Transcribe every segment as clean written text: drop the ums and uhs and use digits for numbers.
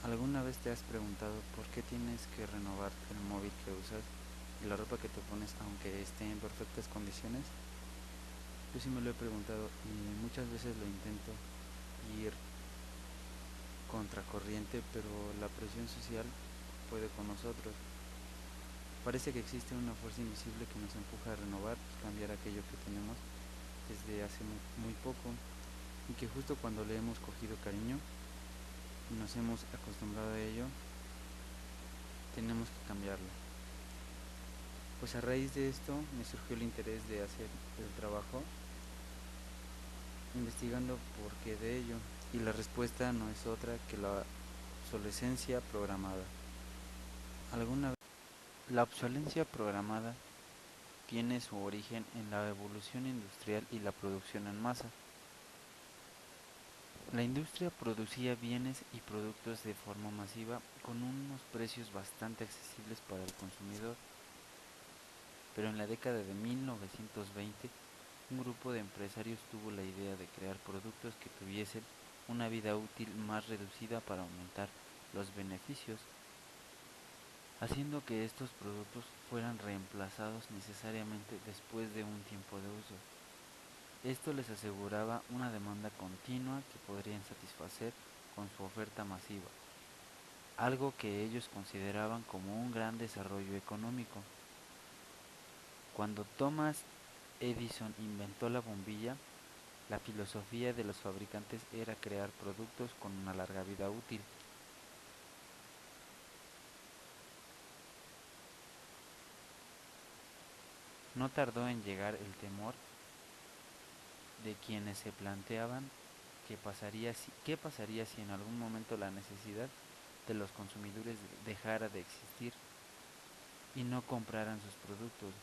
¿Alguna vez te has preguntado por qué tienes que renovar el móvil que usas y la ropa que te pones aunque esté en perfectas condiciones? Yo sí me lo he preguntado y muchas veces lo intento ir contracorriente, pero la presión social puede con nosotros. Parece que existe una fuerza invisible que nos empuja a renovar y cambiar aquello que tenemos desde hace muy poco, y que justo cuando le hemos cogido cariño y nos hemos acostumbrado a ello, tenemos que cambiarlo. Pues a raíz de esto me surgió el interés de hacer el trabajo investigando por qué de ello, y la respuesta no es otra que la obsolescencia programada. ¿Alguna vez? La obsolencia programada tiene su origen en la evolución industrial y la producción en masa. La industria producía bienes y productos de forma masiva con unos precios bastante accesibles para el consumidor, pero en la década de 1920 un grupo de empresarios tuvo la idea de crear productos que tuviesen una vida útil más reducida para aumentar los beneficios, haciendo que estos productos fueran reemplazados necesariamente después de un tiempo de uso. Esto les aseguraba una demanda continua que podrían satisfacer con su oferta masiva, algo que ellos consideraban como un gran desarrollo económico. Cuando Thomas Edison inventó la bombilla, la filosofía de los fabricantes era crear productos con una larga vida útil. No tardó en llegar el temor de quienes se planteaban qué pasaría si en algún momento la necesidad de los consumidores dejara de existir y no compraran sus productos,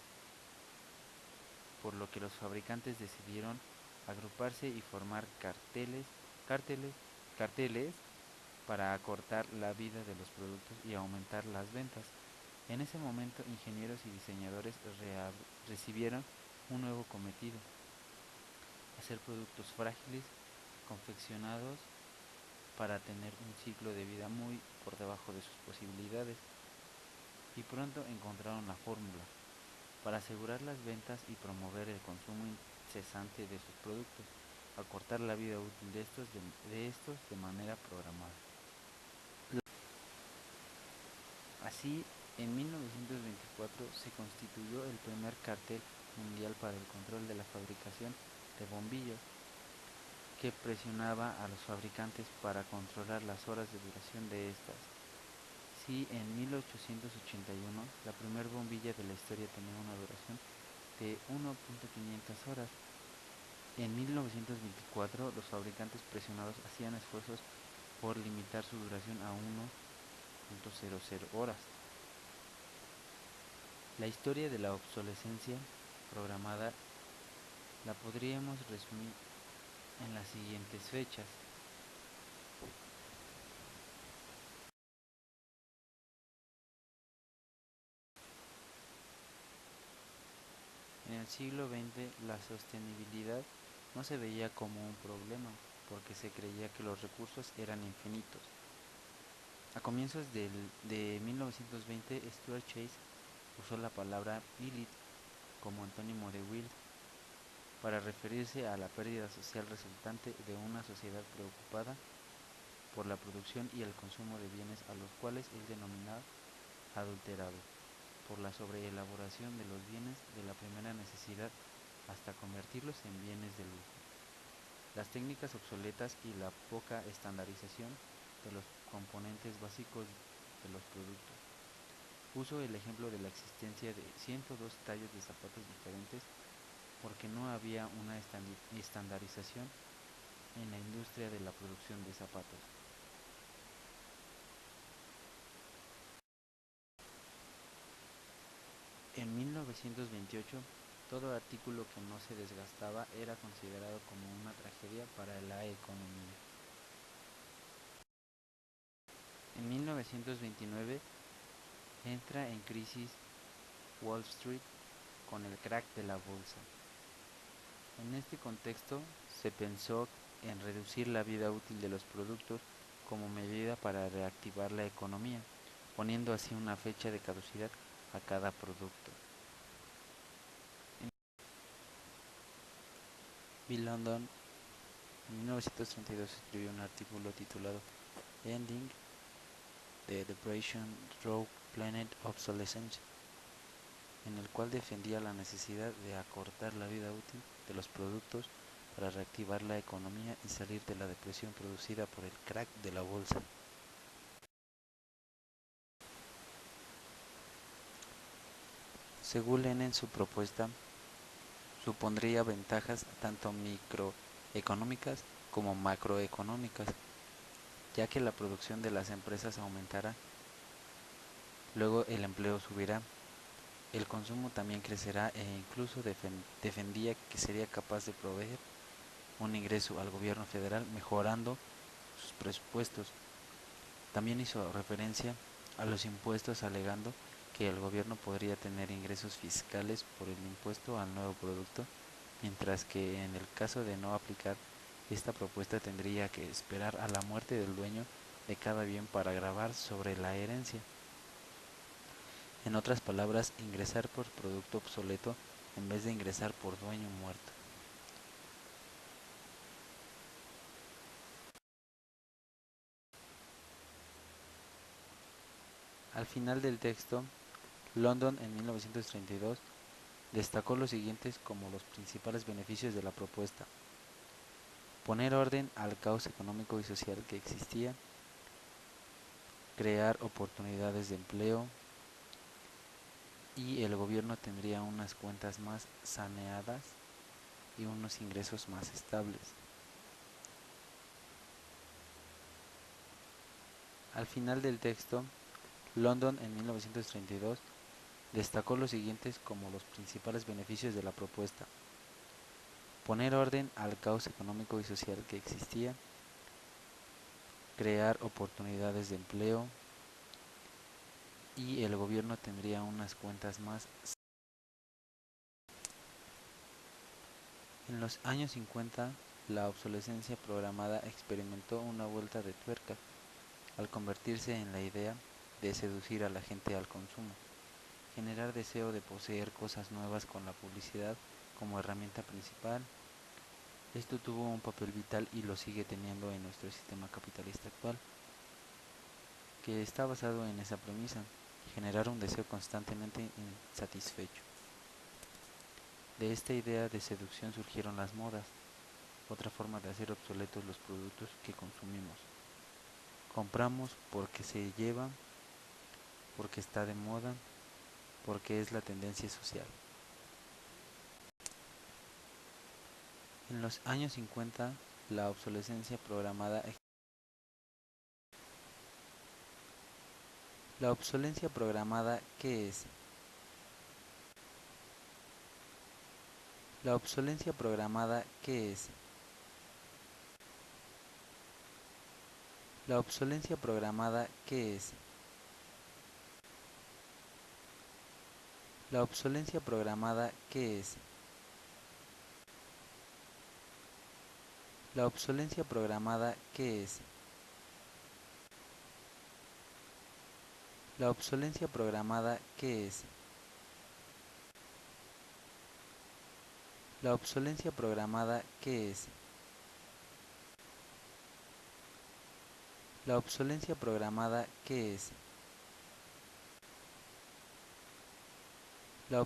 por lo que los fabricantes decidieron agruparse y formar carteles, carteles para acortar la vida de los productos y aumentar las ventas. En ese momento, ingenieros y diseñadores recibieron un nuevo cometido: hacer productos frágiles, confeccionados para tener un ciclo de vida muy por debajo de sus posibilidades, y pronto encontraron la fórmula para asegurar las ventas y promover el consumo incesante de sus productos, acortar la vida útil de estos de manera programada. Así, en 1924 se constituyó el primer cartel mundial para el control de la fabricación de bombillas, que presionaba a los fabricantes para controlar las horas de duración de estas. Si en 1881 la primera bombilla de la historia tenía una duración de 1.500 horas, en 1924 los fabricantes presionados hacían esfuerzos por limitar su duración a 1.00 horas. La historia de la obsolescencia programada la podríamos resumir en las siguientes fechas. En el siglo XX la sostenibilidad no se veía como un problema, porque se creía que los recursos eran infinitos. A comienzos de 1920, Stuart Chase usó la palabra Elite como antónimo de Wealth para referirse a la pérdida social resultante de una sociedad preocupada por la producción y el consumo de bienes a los cuales él denominaba adulterados, por la sobreelaboración de los bienes de la primera necesidad hasta convertirlos en bienes de lujo, las técnicas obsoletas y la poca estandarización de los componentes básicos de los productos. Puso el ejemplo de la existencia de 102 tallos de zapatos diferentes porque no había una estandarización en la industria de la producción de zapatos. En 1928, todo artículo que no se desgastaba era considerado como una tragedia para la economía. En 1929 entra en crisis Wall Street con el crack de la bolsa. En este contexto se pensó en reducir la vida útil de los productos como medida para reactivar la economía, poniendo así una fecha de caducidad a cada producto. Bill London en 1932 escribió un artículo titulado Ending the Depression Through Planned Obsolescence, en el cual defendía la necesidad de acortar la vida útil de los productos para reactivar la economía y salir de la depresión producida por el crack de la bolsa. Según Lenin, su propuesta supondría ventajas tanto microeconómicas como macroeconómicas, ya que la producción de las empresas aumentará, luego el empleo subirá, el consumo también crecerá e incluso defendía que sería capaz de proveer un ingreso al gobierno federal mejorando sus presupuestos. También hizo referencia a los impuestos alegando que el gobierno podría tener ingresos fiscales por el impuesto al nuevo producto, mientras que en el caso de no aplicar esta propuesta tendría que esperar a la muerte del dueño de cada bien para gravar sobre la herencia. En otras palabras, ingresar por producto obsoleto en vez de ingresar por dueño muerto. Al final del texto, London en 1932 destacó los siguientes como los principales beneficios de la propuesta: poner orden al caos económico y social que existía, crear oportunidades de empleo, y el gobierno tendría unas cuentas más saneadas y unos ingresos más estables. Al final del texto, London en 1932 destacó los siguientes como los principales beneficios de la propuesta: poner orden al caos económico y social que existía, crear oportunidades de empleo, y el gobierno tendría unas cuentas más. En los años 50, la obsolescencia programada experimentó una vuelta de tuerca al convertirse en la idea de seducir a la gente al consumo, generar deseo de poseer cosas nuevas con la publicidad como herramienta principal. Esto tuvo un papel vital y lo sigue teniendo en nuestro sistema capitalista actual, que está basado en esa premisa: generar un deseo constantemente insatisfecho. De esta idea de seducción surgieron las modas, otra forma de hacer obsoletos los productos que consumimos. Compramos porque se lleva, porque está de moda, porque es la tendencia social. En los años 50, la obsolescencia programada. La obsolescencia programada, ¿qué es? La obsolescencia programada, ¿qué es? La obsolescencia programada, ¿qué es? La obsolescencia programada, ¿qué es? La obsolescencia programada, ¿qué es? La obsolescencia programada, ¿qué es? La obsolescencia programada, ¿qué es? La obsolescencia programada, ¿qué es? La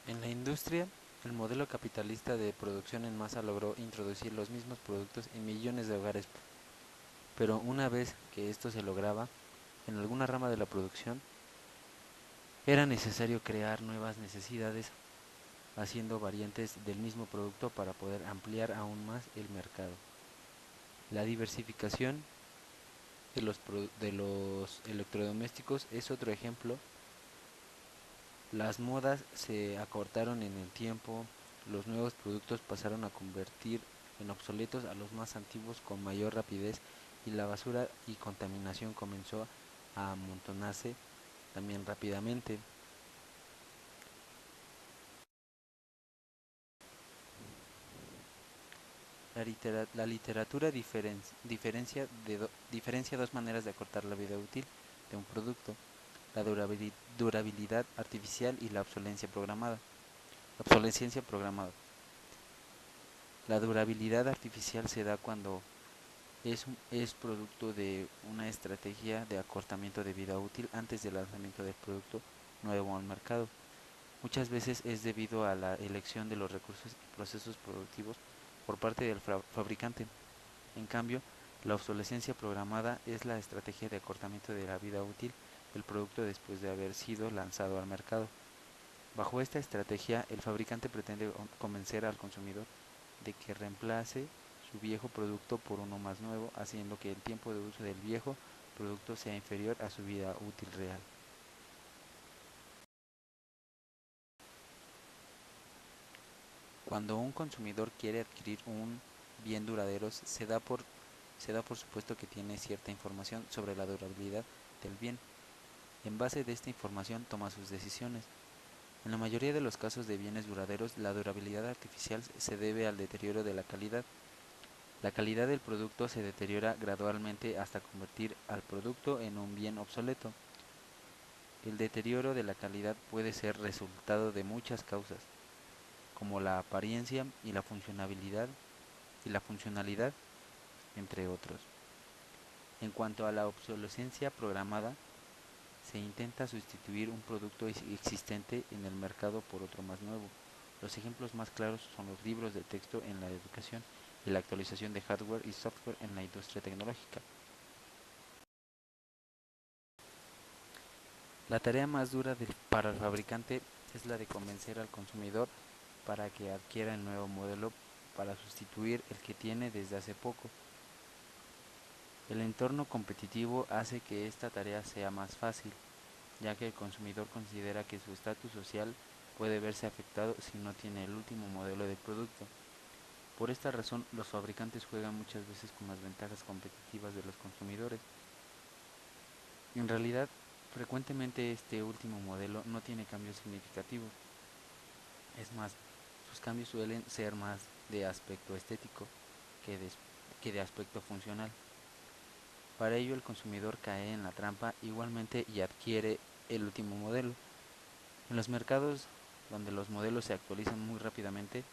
En la industria, el modelo capitalista de producción en masa logró introducir los mismos productos en millones de hogares, pero una vez que esto se lograba, en alguna rama de la producción, era necesario crear nuevas necesidades, haciendo variantes del mismo producto para poder ampliar aún más el mercado. La diversificación de los electrodomésticos es otro ejemplo. Las modas se acortaron en el tiempo, los nuevos productos pasaron a convertir en obsoletos a los más antiguos con mayor rapidez, y la basura y contaminación comenzó a amontonarse también rápidamente. La literatura diferencia dos maneras de acortar la vida útil de un producto: la durabilidad artificial y la obsolescencia programada. La durabilidad artificial se da cuando es producto de una estrategia de acortamiento de vida útil antes del lanzamiento del producto nuevo al mercado. Muchas veces es debido a la elección de los recursos y procesos productivos por parte del fabricante. En cambio, la obsolescencia programada es la estrategia de acortamiento de la vida útil del producto después de haber sido lanzado al mercado. Bajo esta estrategia, el fabricante pretende convencer al consumidor de que reemplace su viejo producto por uno más nuevo, haciendo que el tiempo de uso del viejo producto sea inferior a su vida útil real. Cuando un consumidor quiere adquirir un bien duradero, se da por supuesto que tiene cierta información sobre la durabilidad del bien. En base de esta información toma sus decisiones. En la mayoría de los casos de bienes duraderos, la durabilidad artificial se debe al deterioro de la calidad. La calidad del producto se deteriora gradualmente hasta convertir al producto en un bien obsoleto. El deterioro de la calidad puede ser resultado de muchas causas, como la apariencia y la funcionalidad, entre otros. En cuanto a la obsolescencia programada, se intenta sustituir un producto existente en el mercado por otro más nuevo. Los ejemplos más claros son los libros de texto en la educación y la actualización de hardware y software en la industria tecnológica. La tarea más dura para el fabricante es la de convencer al consumidor para que adquiera el nuevo modelo para sustituir el que tiene desde hace poco. El entorno competitivo hace que esta tarea sea más fácil, ya que el consumidor considera que su estatus social puede verse afectado si no tiene el último modelo de producto. Por esta razón, los fabricantes juegan muchas veces con las ventajas competitivas de los consumidores. En realidad, frecuentemente este último modelo no tiene cambios significativos. Es más, sus cambios suelen ser más de aspecto estético que de, que de aspecto funcional. Para ello, el consumidor cae en la trampa igualmente y adquiere el último modelo. En los mercados donde los modelos se actualizan muy rápidamente,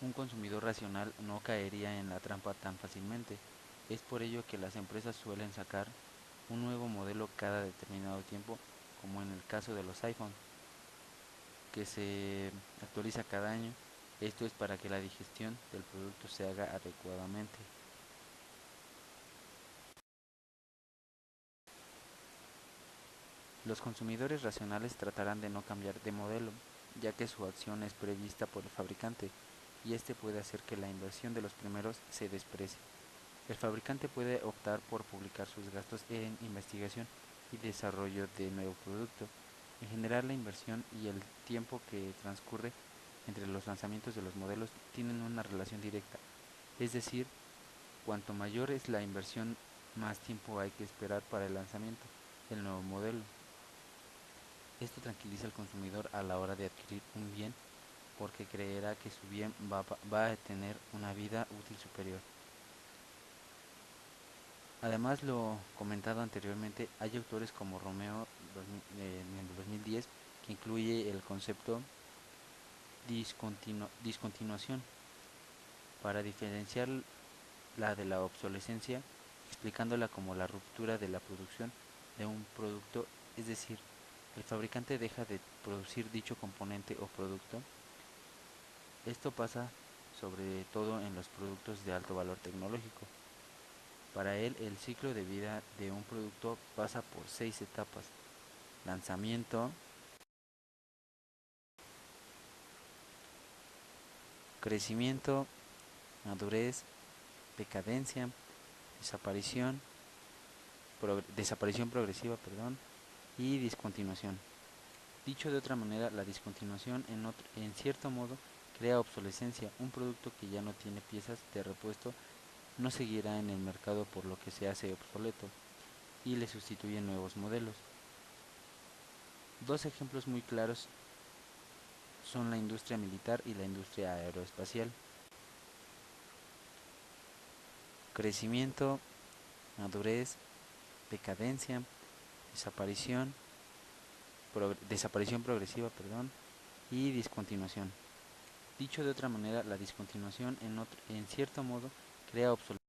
un consumidor racional no caería en la trampa tan fácilmente. Es por ello que las empresas suelen sacar un nuevo modelo cada determinado tiempo, como en el caso de los iPhone, que se actualiza cada año. Esto es para que la digestión del producto se haga adecuadamente. Los consumidores racionales tratarán de no cambiar de modelo, ya que su acción es prevista por el fabricante, y este puede hacer que la inversión de los primeros se desprecie. El fabricante puede optar por publicar sus gastos en investigación y desarrollo de nuevo producto. En general, la inversión y el tiempo que transcurre entre los lanzamientos de los modelos tienen una relación directa, es decir, cuanto mayor es la inversión, más tiempo hay que esperar para el lanzamiento del nuevo modelo. Esto tranquiliza al consumidor a la hora de adquirir un bien porque creerá que su bien va a tener una vida útil superior. Además, lo comentado anteriormente, hay autores como Romeo en el 2010 que incluye el concepto discontinuación para diferenciar la de la obsolescencia, explicándola como la ruptura de la producción de un producto, es decir, el fabricante deja de producir dicho componente o producto. Esto pasa sobre todo en los productos de alto valor tecnológico. Para él, el ciclo de vida de un producto pasa por 6 etapas: lanzamiento, crecimiento, madurez, decadencia, desaparición, desaparición progresiva, y discontinuación. Dicho de otra manera, la discontinuación en cierto modo crea obsolescencia. Un producto que ya no tiene piezas de repuesto no seguirá en el mercado, por lo que se hace obsoleto y le sustituyen nuevos modelos. Dos ejemplos muy claros son la industria militar y la industria aeroespacial. crecimiento, madurez, decadencia, desaparición, desaparición progresiva, y discontinuación. Dicho de otra manera, la discontinuación en cierto modo crea obsolescencia.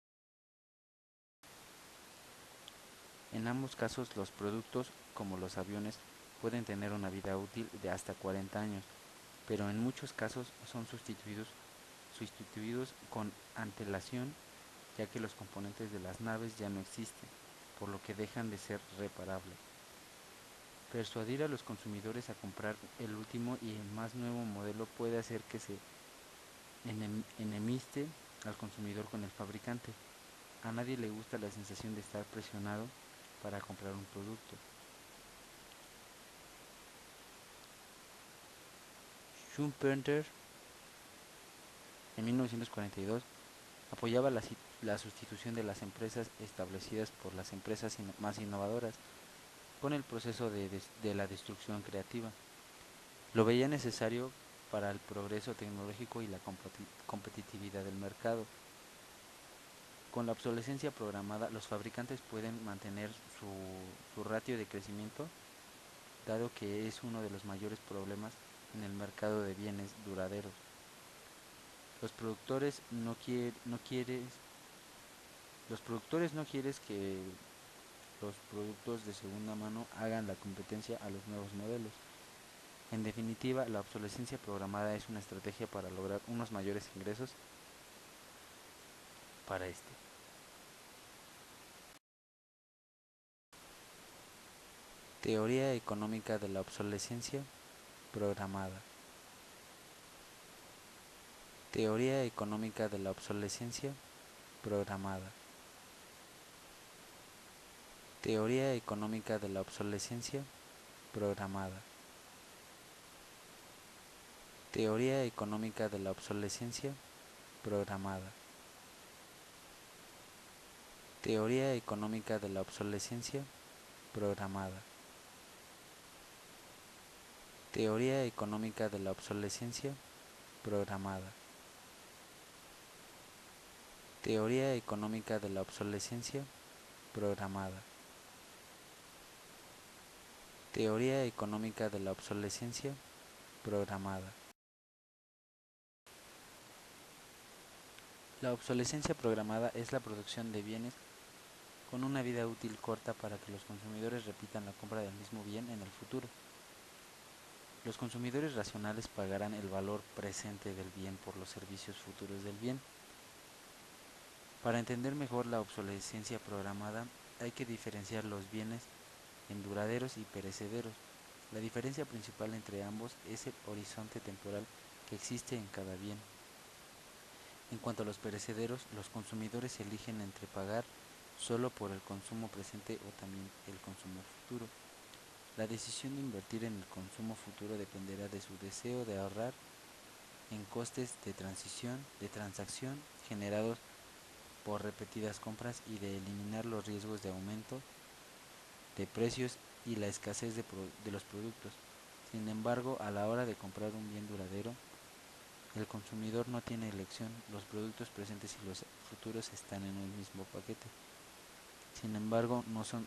En ambos casos, los productos, como los aviones, pueden tener una vida útil de hasta 40 años, pero en muchos casos son sustituidos con antelación, ya que los componentes de las naves ya no existen, por lo que dejan de ser reparables. Persuadir a los consumidores a comprar el último y el más nuevo modelo puede hacer que se enemiste al consumidor con el fabricante. A nadie le gusta la sensación de estar presionado para comprar un producto. Schumpeter, en 1942, apoyaba la sustitución de las empresas establecidas por las empresas más innovadoras con el proceso de la destrucción creativa. Lo veía necesario para el progreso tecnológico y la competitividad del mercado. Con la obsolescencia programada, los fabricantes pueden mantener su ratio de crecimiento, dado que es uno de los mayores problemas en el mercado de bienes duraderos. Los productores no quieren que los productos de segunda mano hagan la competencia a los nuevos modelos. En definitiva, la obsolescencia programada es una estrategia para lograr unos mayores ingresos para este. Teoría económica de la obsolescencia programada. Teoría económica de la obsolescencia programada. Teoría económica de la obsolescencia programada. Teoría económica de la obsolescencia programada. Teoría económica de la obsolescencia programada. Teoría económica de la obsolescencia programada. Teoría económica de la obsolescencia programada. Teoría económica de la obsolescencia programada. La obsolescencia programada es la producción de bienes con una vida útil corta para que los consumidores repitan la compra del mismo bien en el futuro. Los consumidores racionales pagarán el valor presente del bien por los servicios futuros del bien. Para entender mejor la obsolescencia programada, hay que diferenciar los bienes en duraderos y perecederos. La diferencia principal entre ambos es el horizonte temporal que existe en cada bien. En cuanto a los perecederos, los consumidores eligen entre pagar solo por el consumo presente o también el consumo futuro. La decisión de invertir en el consumo futuro dependerá de su deseo de ahorrar en costes de transacción generados por repetidas compras y de eliminar los riesgos de aumento de precios y la escasez de los productos. Sin embargo, a la hora de comprar un bien duradero, el consumidor no tiene elección, los productos presentes y los futuros están en un mismo paquete. Sin embargo, no son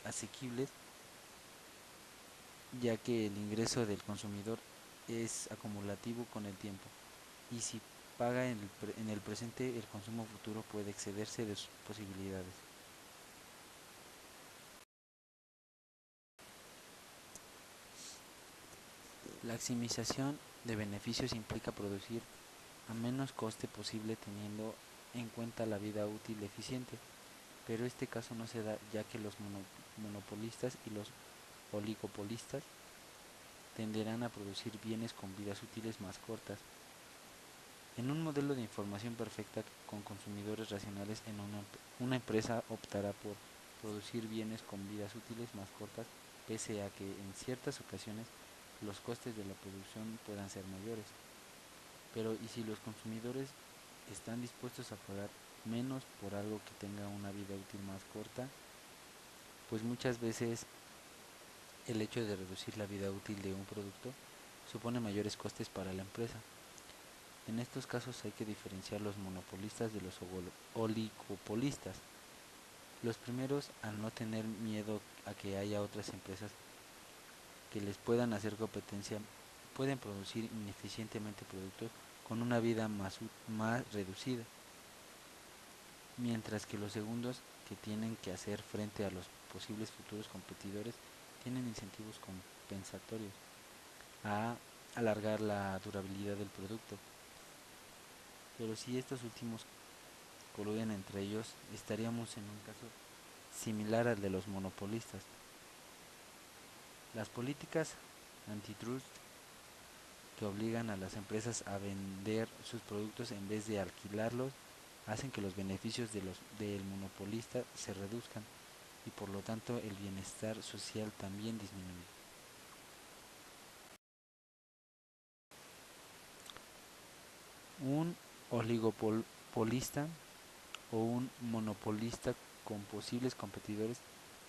asequibles, ya que el ingreso del consumidor es acumulativo con el tiempo, y si paga en el presente, el consumo futuro puede excederse de sus posibilidades. La maximización de beneficios implica producir a menos coste posible teniendo en cuenta la vida útil eficiente, pero este caso no se da ya que los monopolistas y los oligopolistas tenderán a producir bienes con vidas útiles más cortas. En un modelo de información perfecta con consumidores racionales, una empresa optará por producir bienes con vidas útiles más cortas, pese a que en ciertas ocasiones los costes de la producción puedan ser mayores. Pero ¿y si los consumidores están dispuestos a pagar menos por algo que tenga una vida útil más corta? Pues muchas veces el hecho de reducir la vida útil de un producto supone mayores costes para la empresa. En estos casos hay que diferenciar los monopolistas de los oligopolistas. Los primeros, al no tener miedo a que haya otras empresas que les puedan hacer competencia, pueden producir ineficientemente productos con una vida más reducida, mientras que los segundos, que tienen que hacer frente a los posibles futuros competidores, tienen incentivos compensatorios a alargar la durabilidad del producto. Pero si estos últimos coluden entre ellos, estaríamos en un caso similar al de los monopolistas. Las políticas antitrust que obligan a las empresas a vender sus productos en vez de alquilarlos hacen que los beneficios del monopolista se reduzcan y por lo tanto el bienestar social también disminuye. Un oligopolista o un monopolista con posibles competidores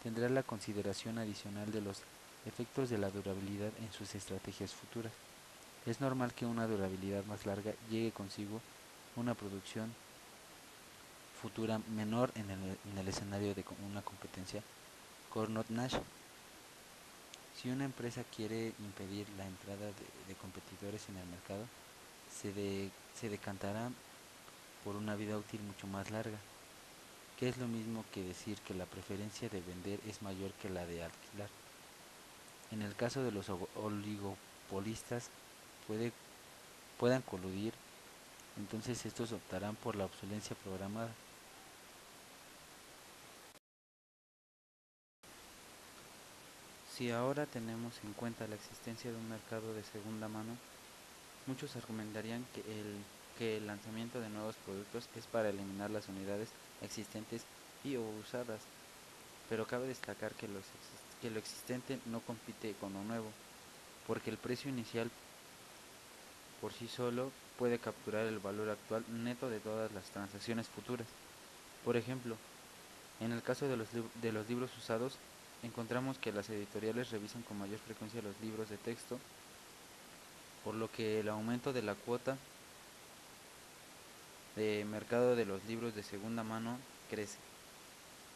tendrá la consideración adicional de los efectos de la durabilidad en sus estrategias futuras. Es normal que una durabilidad más larga llegue consigo una producción futura menor en el escenario de una competencia Carnot-Nash. Si una empresa quiere impedir la entrada de competidores en el mercado, se decantará por una vida útil mucho más larga, que es lo mismo que decir que la preferencia de vender es mayor que la de alquilar. En el caso de los oligopolistas puede, puedan coludir, entonces estos optarán por la obsolencia programada. Si ahora tenemos en cuenta la existencia de un mercado de segunda mano, muchos argumentarían que el lanzamiento de nuevos productos es para eliminar las unidades existentes y o usadas, pero cabe destacar que lo existente no compite con lo nuevo, porque el precio inicial por sí solo puede capturar el valor actual neto de todas las transacciones futuras. Por ejemplo, en el caso de los libros usados, encontramos que las editoriales revisan con mayor frecuencia los libros de texto, por lo que el aumento de la cuota de mercado de los libros de segunda mano crece.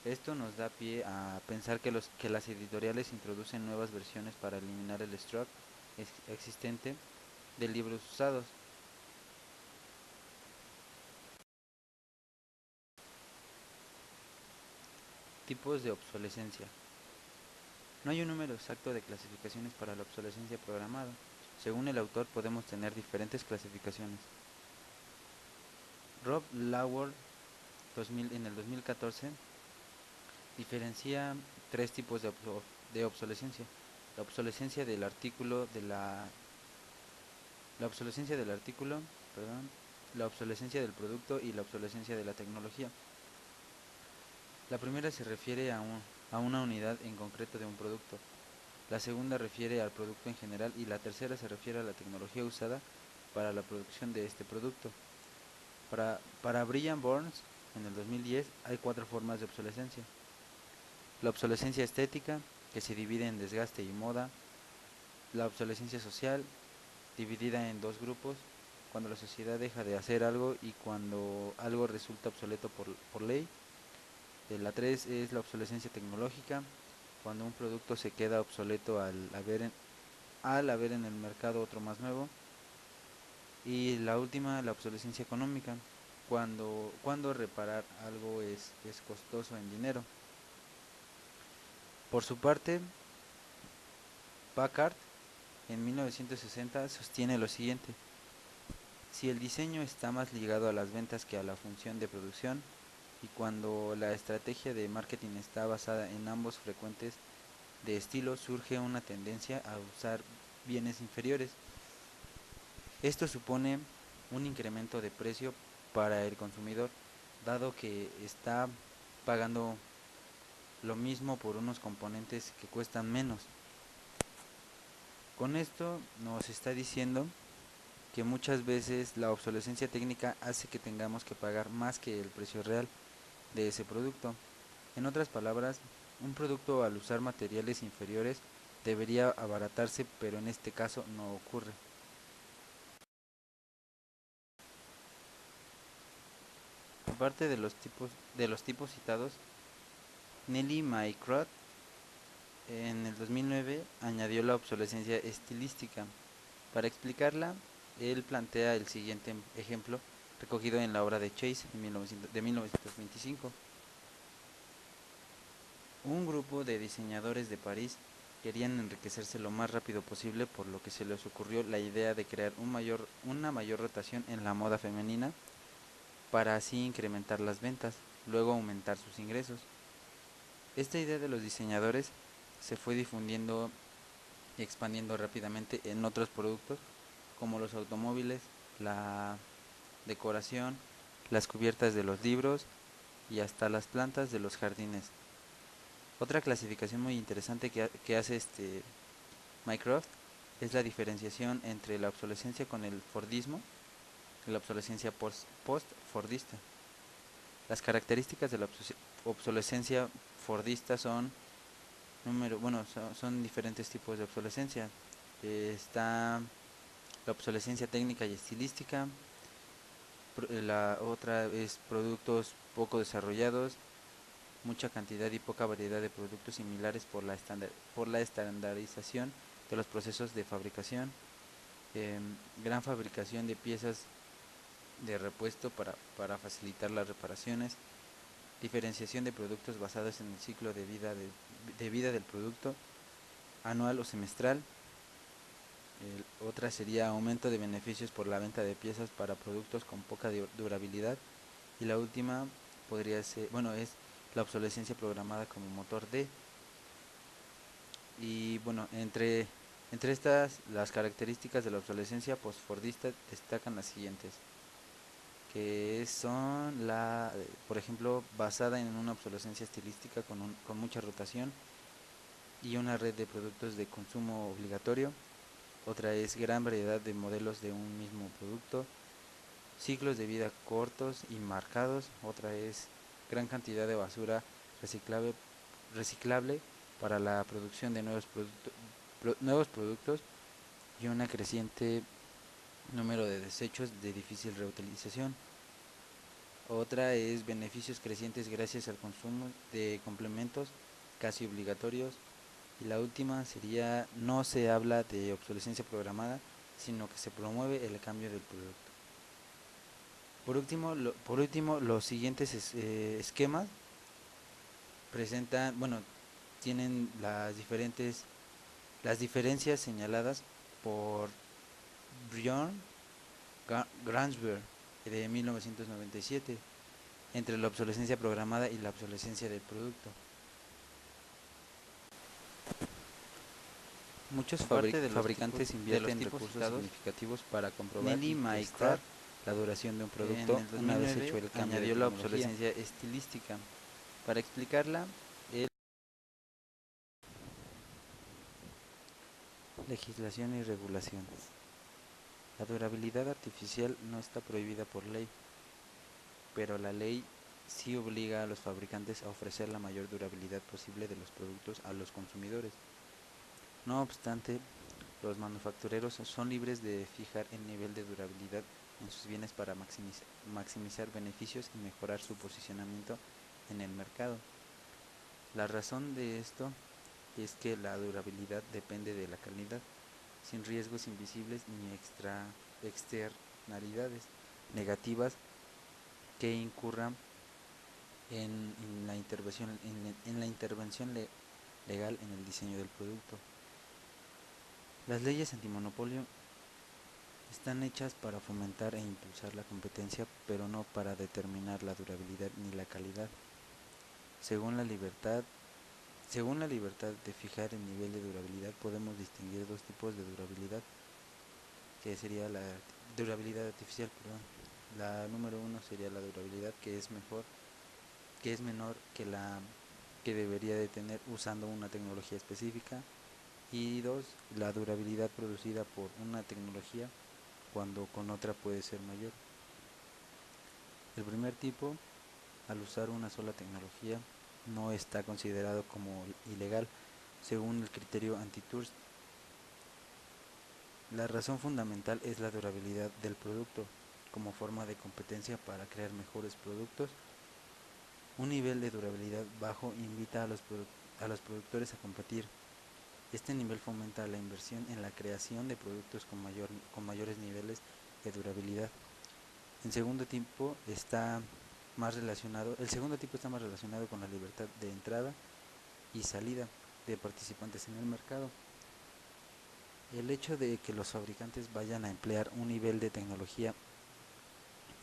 Esto nos da pie a pensar que las editoriales introducen nuevas versiones para eliminar el stock existente de libros usados. Tipos de obsolescencia. No hay un número exacto de clasificaciones para la obsolescencia programada. Según el autor podemos tener diferentes clasificaciones. Rob Lauer en el 2014 diferencia tres tipos de obsolescencia. La obsolescencia del artículo de la obsolescencia del artículo, perdón, la obsolescencia del producto y la obsolescencia de la tecnología. La primera se refiere a una unidad en concreto de un producto. La segunda refiere al producto en general y la tercera se refiere a la tecnología usada para la producción de este producto. Para Brian Burns, en el 2010, hay cuatro formas de obsolescencia. La obsolescencia estética, que se divide en desgaste y moda. La obsolescencia social, dividida en dos grupos, cuando la sociedad deja de hacer algo y cuando algo resulta obsoleto por ley. La 3 es la obsolescencia tecnológica, cuando un producto se queda obsoleto al haber en el mercado otro más nuevo. Y la última, la obsolescencia económica, cuando reparar algo es costoso en dinero. Por su parte, Packard en 1960 sostiene lo siguiente: si el diseño está más ligado a las ventas que a la función de producción, y cuando la estrategia de marketing está basada en ambos frecuentes de estilo, surge una tendencia a usar bienes inferiores. Esto supone un incremento de precio para el consumidor, dado que está pagando lo mismo por unos componentes que cuestan menos. Con esto nos está diciendo que muchas veces la obsolescencia técnica hace que tengamos que pagar más que el precio real de ese producto. En otras palabras, un producto al usar materiales inferiores debería abaratarse, pero en este caso no ocurre. Aparte de los tipos citados, Nelly Mycroft en el 2009 añadió la obsolescencia estilística. Para explicarla, él plantea el siguiente ejemplo recogido en la obra de Chase de 1925. Un grupo de diseñadores de París querían enriquecerse lo más rápido posible, por lo que se les ocurrió la idea de crear una mayor rotación en la moda femenina para así incrementar las ventas, luego aumentar sus ingresos. Esta idea de los diseñadores se fue difundiendo y expandiendo rápidamente en otros productos como los automóviles, la decoración, las cubiertas de los libros y hasta las plantas de los jardines. Otra clasificación muy interesante que hace Mycroft es la diferenciación entre la obsolescencia con el Fordismo y la obsolescencia post-Fordista. Las características de la obsolescencia Fordista son diferentes tipos de obsolescencia. Está la obsolescencia técnica y estilística. La otra es productos poco desarrollados, mucha cantidad y poca variedad de productos similares por la estandarización de los procesos de fabricación, gran fabricación de piezas de repuesto para facilitar las reparaciones, diferenciación de productos basados en el ciclo de vida del producto, anual o semestral. Otra sería aumento de beneficios por la venta de piezas para productos con poca durabilidad. Y la última es la obsolescencia programada como motor de. Y bueno, entre estas, las características de la obsolescencia postfordista destacan las siguientes, que son por ejemplo, basada en una obsolescencia estilística con mucha rotación y una red de productos de consumo obligatorio. Otra es gran variedad de modelos de un mismo producto, ciclos de vida cortos y marcados. Otra es gran cantidad de basura reciclable para la producción de nuevos productos y una creciente número de desechos de difícil reutilización. Otra es beneficios crecientes gracias al consumo de complementos casi obligatorios. Y la última sería, no se habla de obsolescencia programada, sino que se promueve el cambio del producto. Por último, los siguientes esquemas tienen las diferencias señaladas por Bjorn Gransberg de 1997 entre la obsolescencia programada y la obsolescencia del producto. Muchos fabricantes invierten recursos significativos para comprobar y testar la duración de un producto una vez hecho el cambio añadió la obsolescencia estilística. Para explicarla, legislación y regulación. La durabilidad artificial no está prohibida por ley, pero la ley sí obliga a los fabricantes a ofrecer la mayor durabilidad posible de los productos a los consumidores. No obstante, los manufactureros son libres de fijar el nivel de durabilidad en sus bienes para maximizar beneficios y mejorar su posicionamiento en el mercado. La razón de esto es que la durabilidad depende de la calidad, sin riesgos invisibles ni externalidades negativas que incurran en la intervención legal en el diseño del producto. Las leyes antimonopolio están hechas para fomentar e impulsar la competencia, pero no para determinar la durabilidad ni la calidad. Según la libertad de fijar el nivel de durabilidad, podemos distinguir dos tipos de durabilidad, que sería la durabilidad artificial, perdón. La número 1 sería la durabilidad que es menor que la que debería de tener usando una tecnología específica. Y 2, la durabilidad producida por una tecnología cuando con otra puede ser mayor. El primer tipo, al usar una sola tecnología, no está considerado como ilegal según el criterio antitrust. La razón fundamental es la durabilidad del producto. como forma de competencia para crear mejores productos. Un nivel de durabilidad bajo invita a los productores a competir. Este nivel fomenta la inversión en la creación de productos con mayores niveles de durabilidad. El segundo tipo está más relacionado con la libertad de entrada y salida de participantes en el mercado. El hecho de que los fabricantes vayan a emplear un nivel de tecnología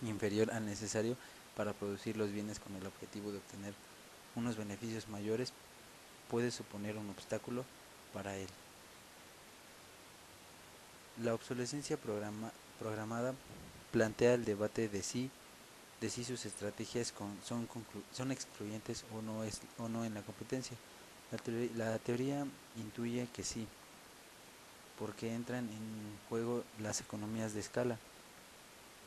inferior al necesario para producir los bienes con el objetivo de obtener unos beneficios mayores puede suponer un obstáculo para él. La obsolescencia programada plantea el debate de si sus estrategias son excluyentes o no en la competencia. La teoría intuye que sí, porque entran en juego las economías de escala.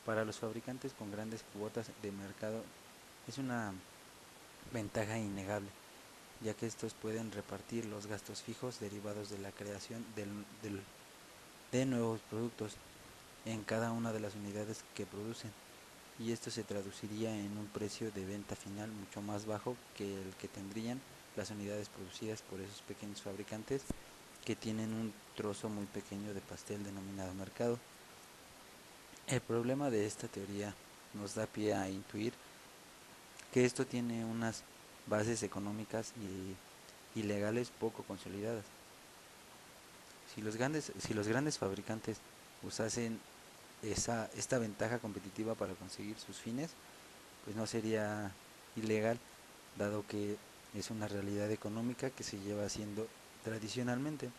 Para los fabricantes con grandes cuotas de mercado es una ventaja innegable, ya que estos pueden repartir los gastos fijos derivados de la creación de nuevos productos en cada una de las unidades que producen, y esto se traduciría en un precio de venta final mucho más bajo que el que tendrían las unidades producidas por esos pequeños fabricantes que tienen un trozo muy pequeño de pastel denominado mercado. El problema de esta teoría nos da pie a intuir que esto tiene unas bases económicas y legales poco consolidadas. Si los grandes fabricantes usasen esta ventaja competitiva para conseguir sus fines, pues no sería ilegal, dado que es una realidad económica que se lleva haciendo tradicionalmente.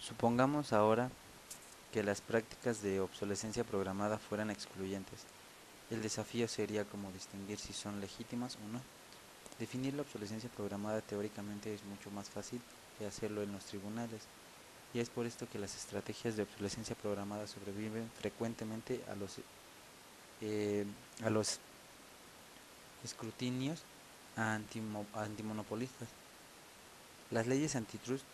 Supongamos ahora que las prácticas de obsolescencia programada fueran excluyentes. El desafío sería cómo distinguir si son legítimas o no. Definir la obsolescencia programada teóricamente es mucho más fácil que hacerlo en los tribunales, y es por esto que las estrategias de obsolescencia programada sobreviven frecuentemente eh, a los escrutinios antimonopolistas. Las leyes antitrust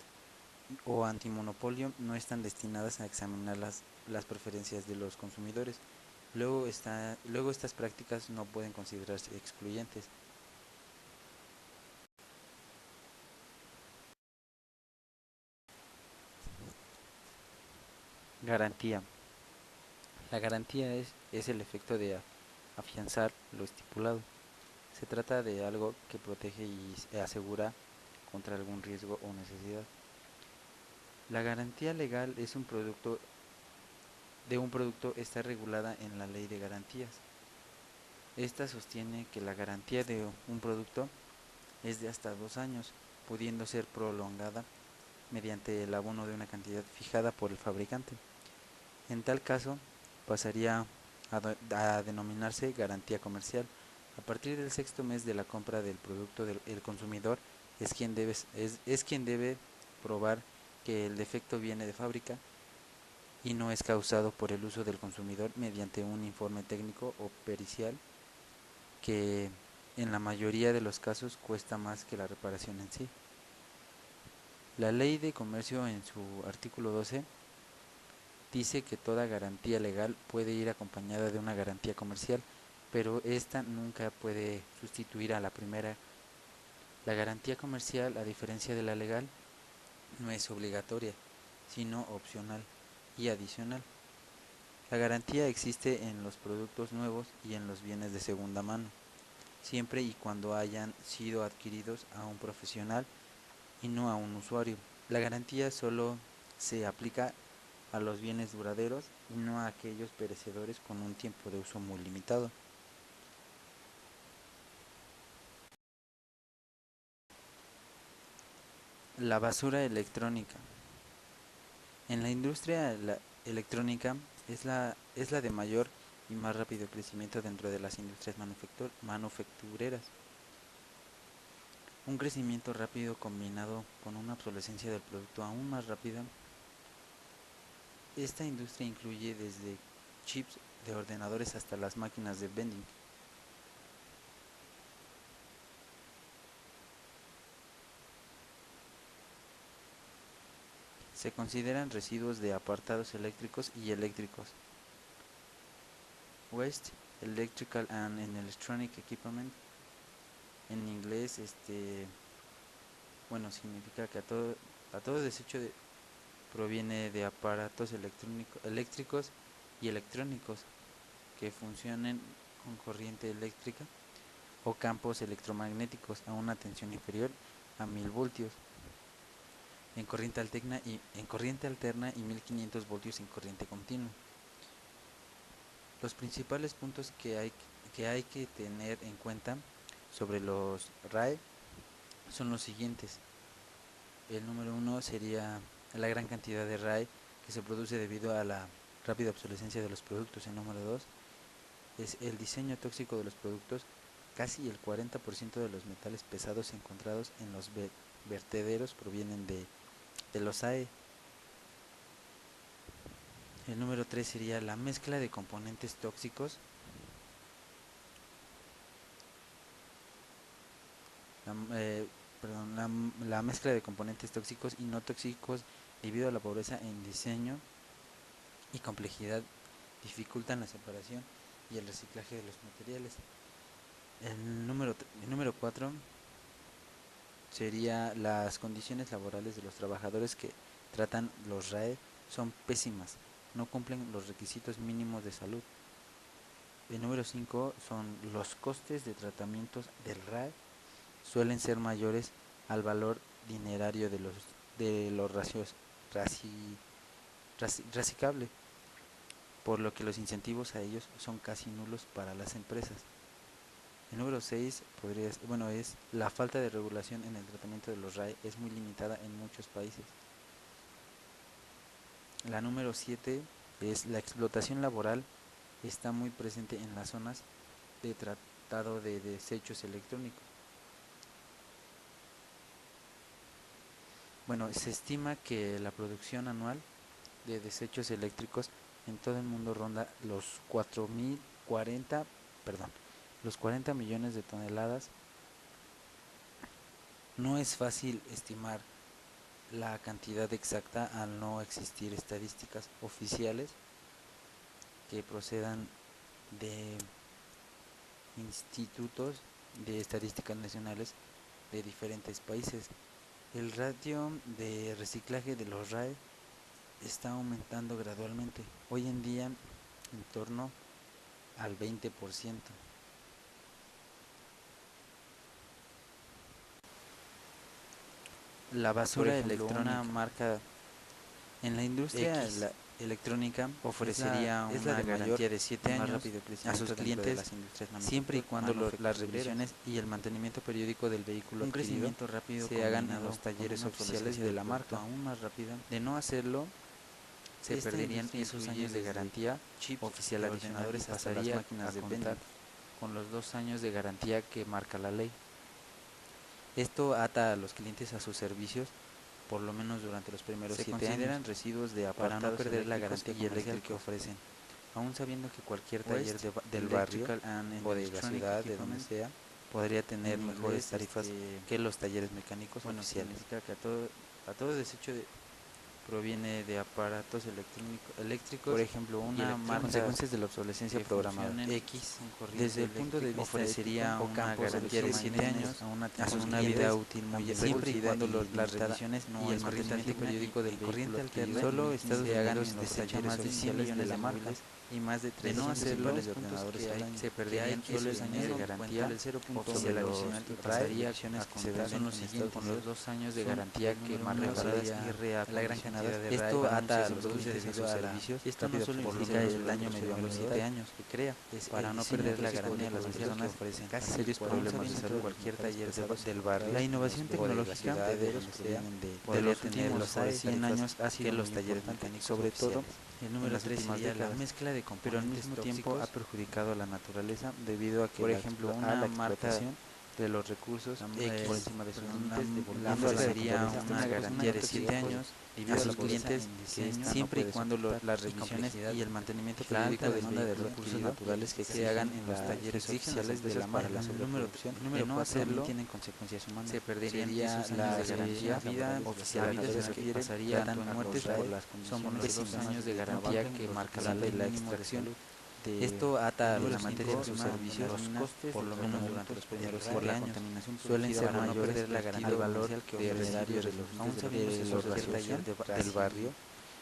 o antimonopolio no están destinadas a examinar las preferencias de los consumidores. Luego estas prácticas no pueden considerarse excluyentes. Garantía. La garantía es el efecto de afianzar lo estipulado. Se trata de algo que protege y asegura contra algún riesgo o necesidad. La garantía legal es un producto está regulada en la ley de garantías. Esta sostiene que la garantía de un producto es de hasta 2 años, pudiendo ser prolongada mediante el abono de una cantidad fijada por el fabricante. En tal caso, pasaría a denominarse garantía comercial. A partir del sexto mes de la compra del producto, el consumidor es quien debe probar que el defecto viene de fábrica y no es causado por el uso del consumidor mediante un informe técnico o pericial que en la mayoría de los casos cuesta más que la reparación en sí. La ley de comercio en su artículo 12 dice que toda garantía legal puede ir acompañada de una garantía comercial, pero esta nunca puede sustituir a la primera. La garantía comercial, a diferencia de la legal, no es obligatoria, sino opcional y adicional. La garantía existe en los productos nuevos y en los bienes de segunda mano, siempre y cuando hayan sido adquiridos a un profesional y no a un usuario. La garantía solo se aplica a los bienes duraderos y no a aquellos perecedores con un tiempo de uso muy limitado. La basura electrónica. En la industria electrónica es la de mayor y más rápido crecimiento dentro de las industrias manufactureras. Un crecimiento rápido combinado con una obsolescencia del producto aún más rápida. Esta industria incluye desde chips de ordenadores hasta las máquinas de vending. Se consideran residuos de aparatos eléctricos y eléctricos. Waste, Electrical and Electronic Equipment. En inglés, significa que a todo desecho proviene de aparatos eléctricos y electrónicos que funcionen con corriente eléctrica o campos electromagnéticos a una tensión inferior a 1000 voltios en corriente alterna y 1500 voltios en corriente continua. Los principales puntos que hay que tener en cuenta sobre los RAE son los siguientes. El número 1 sería la gran cantidad de RAE que se produce debido a la rápida obsolescencia de los productos. El número 2 es el diseño tóxico de los productos. Casi el 40% de los metales pesados encontrados en los vertederos provienen de los AE. El número 3 sería la mezcla de componentes tóxicos. La mezcla de componentes tóxicos y no tóxicos debido a la pobreza en diseño y complejidad dificultan la separación y el reciclaje de los materiales. El número 4 sería las condiciones laborales de los trabajadores que tratan los RAE son pésimas, no cumplen los requisitos mínimos de salud. El número 5 son los costes de tratamientos del RAE suelen ser mayores al valor dinerario de los reciclable, por lo que los incentivos a ellos son casi nulos para las empresas. El número 6 es la falta de regulación en el tratamiento de los RAE es muy limitada en muchos países. La número 7 es la explotación laboral está muy presente en las zonas de tratado de desechos electrónicos. Se estima que la producción anual de desechos eléctricos en todo el mundo ronda los 40 millones de toneladas. No es fácil estimar la cantidad exacta al no existir estadísticas oficiales que procedan de institutos de estadísticas nacionales de diferentes países. El ratio de reciclaje de los RAE está aumentando gradualmente, hoy en día en torno al 20%. La basura electrónica marca en la industria electrónica ofrecería una garantía de 7 años a sus clientes siempre y cuando las revisiones y el mantenimiento periódico del vehículo crecimiento rápido se hagan en los talleres oficiales de la marca. Aún más rápida. De no hacerlo, se perderían esos años de garantía oficial adicionales y pasaría a contar con los 2 años de garantía que marca la ley. Esto ata a los clientes a sus servicios por lo menos durante los primeros 7 años. Se consideran residuos de aparatos para no perder la garantía comercial que ofrecen. Aún sabiendo que cualquier taller del barrio o de la ciudad, de donde sea, podría tener mejores tarifas que los talleres mecánicos oficiales. Significa que a todo desecho proviene de aparatos eléctricos, por ejemplo, una marca consecuencias de la obsolescencia programada X, desde el punto de vista ofrecería una garantía de 7 años a una vida útil muy siempre y cuando las revisiones y el mantenimiento periódico del vehículo adquirido solo Estados Unidos desecha más de 100 millones de marcas y más de 300 millones de ordenadores al año. Se perderían esos años de garantía oficial adicional y pasaría a contar son los siguientes con los 2 años de garantía que marca la gran cantidad de esto ata a los clientes de sus servicios. Esto no solo implica el daño medioambiental 7 años que crea para no perder la garantía de las personas que ofrecen casi serios problemas de salud cualquier taller del barrio. La innovación tecnológica de los últimos 100 años ha sido los talleres mecánicos sobre todo. El número 3 sería la mezcla de componentes, pero al mismo tiempo ha perjudicado a la naturaleza debido a que, por ejemplo, una marca de los recursos por encima de sus límites, la devolviendo sería una garantía de 7 años a sus clientes siempre y cuando las revisiones y el mantenimiento periódico del demanda de recursos naturales que se hagan en los talleres oficiales de la marca. Número 4 tienen consecuencias humanas. Se perderían esos años de garantía. Vida oficial se refiere tratan a muertes por las condiciones de 2 años de garantía que marca la ley, la extracción. Esto ata a la materia de sus servicios, los costes por lo menos durante los primeros 7 años suelen ser mayores la garantía al valor de residuos de los residuos del barrio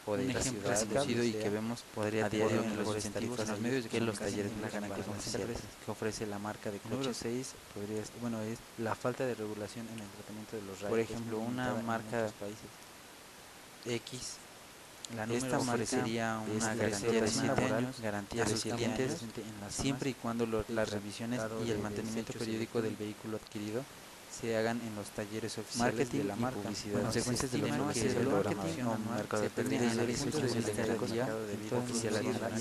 o de la ciudad reducido y que vemos a diario en los incentivos en los medios de que los talleres de la garantía comercial que ofrece la marca de coches. Número 6 es la falta de regulación en el tratamiento de los rayos. Por ejemplo, una marca X, esta marca ofrecería una garantía de 7 años garantía a sus clientes siempre y cuando las revisiones y el mantenimiento periódico del vehículo adquirido se hagan en los talleres oficiales de la marca. Publicidad. Consecuencias de los beneficios del marketing o mercado de pérdidas de servicios eléctricos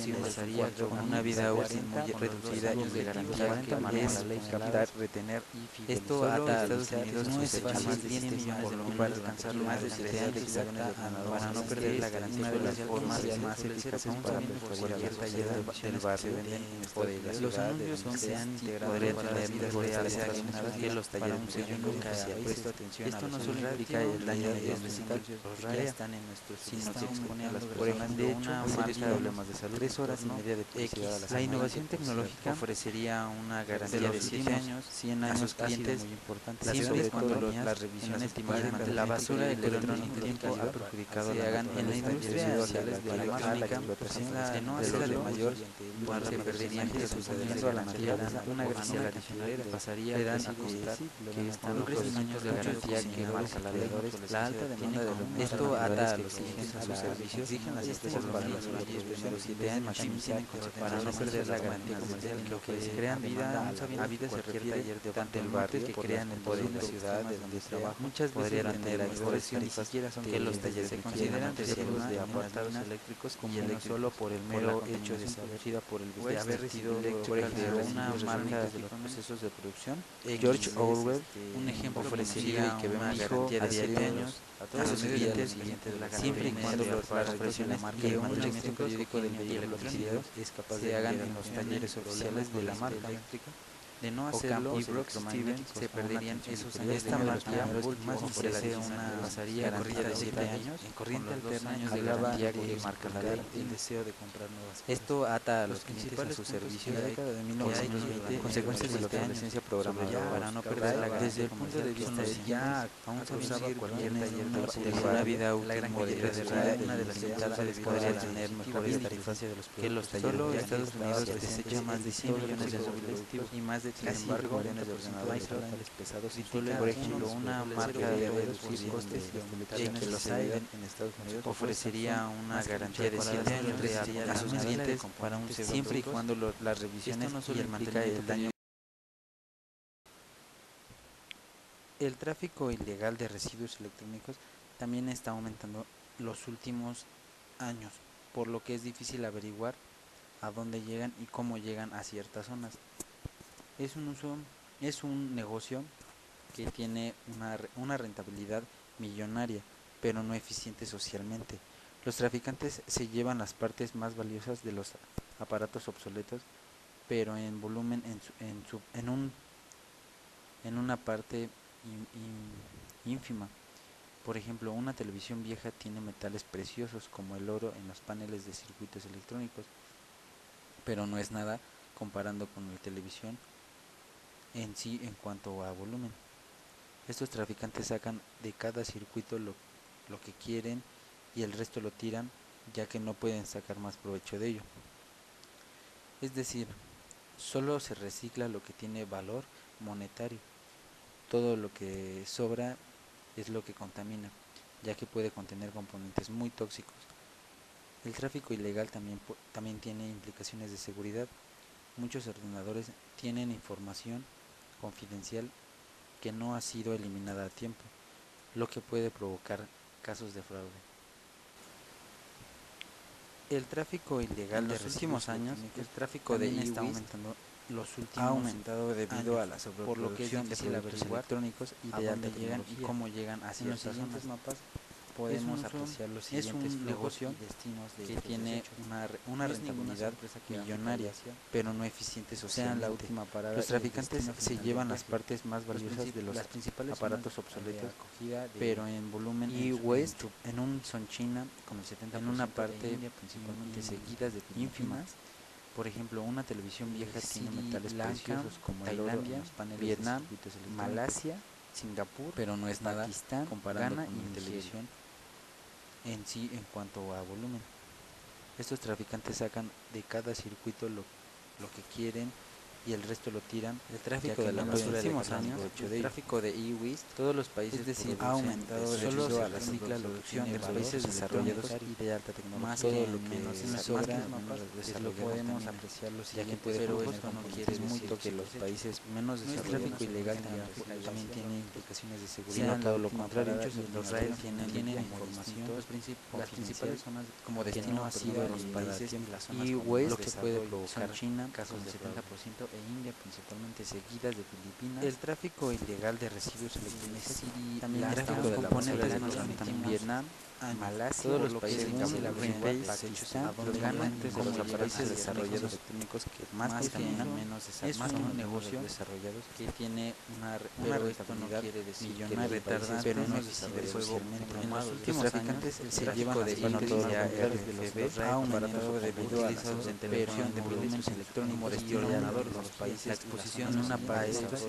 empezaría con una vida útil muy reducida y de garantía que es captar, retener y fidelizar. Esto ata a Estados Unidos no es fácil, más de 100 millones de para alcanzar más de 7 años exacta para no perder la garantía. Una de las formas más eficaces para preferir cualquier taller del barrio o de la ciudad. Los anuncios se han integrado para las vidas reales que los talleres nunca presto atención. Esto no solo implica el daño medioambiental, ya están en nuestros, sino que expone a las personas de una serios problemas de salud. 3 horas y media de publicidad a la semana. La innovación tecnológica ofrecería una garantía de 7 años, 100 años clientes, muy importante, siempre y cuando las revisiones y la basura electrónica tiempo ha perjudicado se hagan en la industria sociales de la electrónica, de no hacerlo mayor, se perderían reduciendo a la naturaleza una garantía adicional pasaría a costar que están los años de garantía que marca la ley. La alta demanda de esto ata a los clientes a sus servicios, exigen las empresas para los primeros 7 años para no perder la garantía comercial que se crean vida a vida se refiere tanto el barrio que crean el poder de la ciudad de donde trabaja. Muchas veces tener mejores tarifas que los talleres se consideran riesgos de apartados eléctricos y no solo por el mero hecho de ser por el de haber recibido de una marca de los procesos de producción. George Orwell, un ejemplo ofrecería que vemos garantía de 7 años a sus clientes siempre y cuando las represiones y el mantenimiento periódico del vehículo adquirido se hagan en los talleres oficiales de la marca. De no hacerlo, se perderían esos años. Esta marca más ofrece una garantía de 7 años en corriente alterna años de garantía que marca la ley el deseo de comprar nuevas cosas. Esto ata a los clientes a sus servicios. La década de 1920 consecuencias de la obsolescencia programada para no perder la garantía. Desde el punto de vista de ya aún se usaba cualquier taller de una vida útil modelo de una de las limitadas podría tener mejores tarifas que los talleres. Solo Estados Unidos desecha más de 100 millones de móviles y más de sin embargo millones de ordenadores pesados y por ejemplo una marca de reducir costes que los hay en Estados Unidos ofrecería una garantía de 7 años a sus clientes para un siempre y cuando las revisiones y el mantenimiento del daño. El tráfico ilegal de residuos electrónicos también está aumentando los últimos años, por lo que es difícil averiguar a dónde llegan y cómo llegan a ciertas zonas. Es un negocio que tiene una rentabilidad millonaria, pero no eficiente socialmente. Los traficantes se llevan las partes más valiosas de los aparatos obsoletos, pero en volumen en una parte ínfima. Por ejemplo, una televisión vieja tiene metales preciosos como el oro en los paneles de circuitos electrónicos, pero no es nada comparando con la televisión en sí en cuanto a volumen. Estos traficantes sacan de cada circuito lo que quieren y el resto lo tiran, ya que no pueden sacar más provecho de ello. Es decir, solo se recicla lo que tiene valor monetario. Todo lo que sobra es lo que contamina, ya que puede contener componentes muy tóxicos. El tráfico ilegal también tiene implicaciones de seguridad. Muchos ordenadores tienen información confidencial que no ha sido eliminada a tiempo, lo que puede provocar casos de fraude. El tráfico ilegal de los últimos años, el tráfico de está aumentando los ha últimos aumentado debido a la años, por lo que es sobreproducción de difícil productos averiguar electrónicos y a de alta dónde llegan y tecnología. cómo llegan a En los ciertas siguientes zonas. mapas Podemos podemos apreciar los es siguientes un flujos negocio y destinos de que estos tiene desechos. una No es ninguna rentabilidad sorpresa que millonaria, África y Asia pero no eficiente sean la socialmente. última parada Los y el traficantes destino se final del llevan las viaje. partes más valiosas de los Las principales aparatos zonas de obsoletos, acogida de pero en volumen y en, West en un son China, con el 70% en una e parte India principalmente seguidas de ínfima. Filipinas, Por ejemplo, una televisión vieja tiene Sri metales Lanka, preciosos como el oro en Tailandia, los paneles Vietnam, de circuitos electrónicos, Malasia, Singapur, pero no es nada Pakistán, comparando Ghana con y la Nigeria. televisión en sí en cuanto a volumen. Estos traficantes sacan de cada circuito lo que quieren y el resto lo tiran. El tráfico de la en los basura últimos años, electrónica, el tráfico de e-waste, todos los países es decir, ha aumentado debido a la producción producción de los países desarrollados y de alta tecnología. más todo lo que menos en los sobra, siguientes menos mapas desarrollados lo podemos caminan, apreciar los ya que siguientes puede flujos, flujos no componentes quiere muy decir que los tóxicos. países menos No es desarrollados tráfico ilegal en en África África y también Asia, tiene implicaciones de seguridad, sino no todo todo lo lo contrario. contrario. Muchos Los RAED RAED tienen información, las principales zonas como que destino no ha ha sido sido los eliminada a países tiempo. y las zonas Y con West menor lo que puede desarrollo provocar son China casos con de el fraude. 70% e India principalmente seguidas de Filipinas. El tráfico ilegal de residuos electrónicos Sri también Lanka, tráfico de la basura componentes electrónica electrónicos en en Vietnam, Vietnam, Malasia, todos los por lo que países es según difícil averiguar Greenpeace, Pakistán, a dónde los llegan componentes y de los cómo llegan países a desarrollados electrónicos que más más contaminan, menos es un negocio desarrollados que tiene una pero esto no rentabilidad quiere decir que millonaria, los países pero no menos existe desarrollados fuego. socialmente En los los últimos traficantes años, se el llevan tráfico las de partes e-waste y más valiosas ARFB de los ha aumentado debido a la utilizados en sobreproducción de productos electrónicos como y destino de de los países. La exposición en en una a parte estos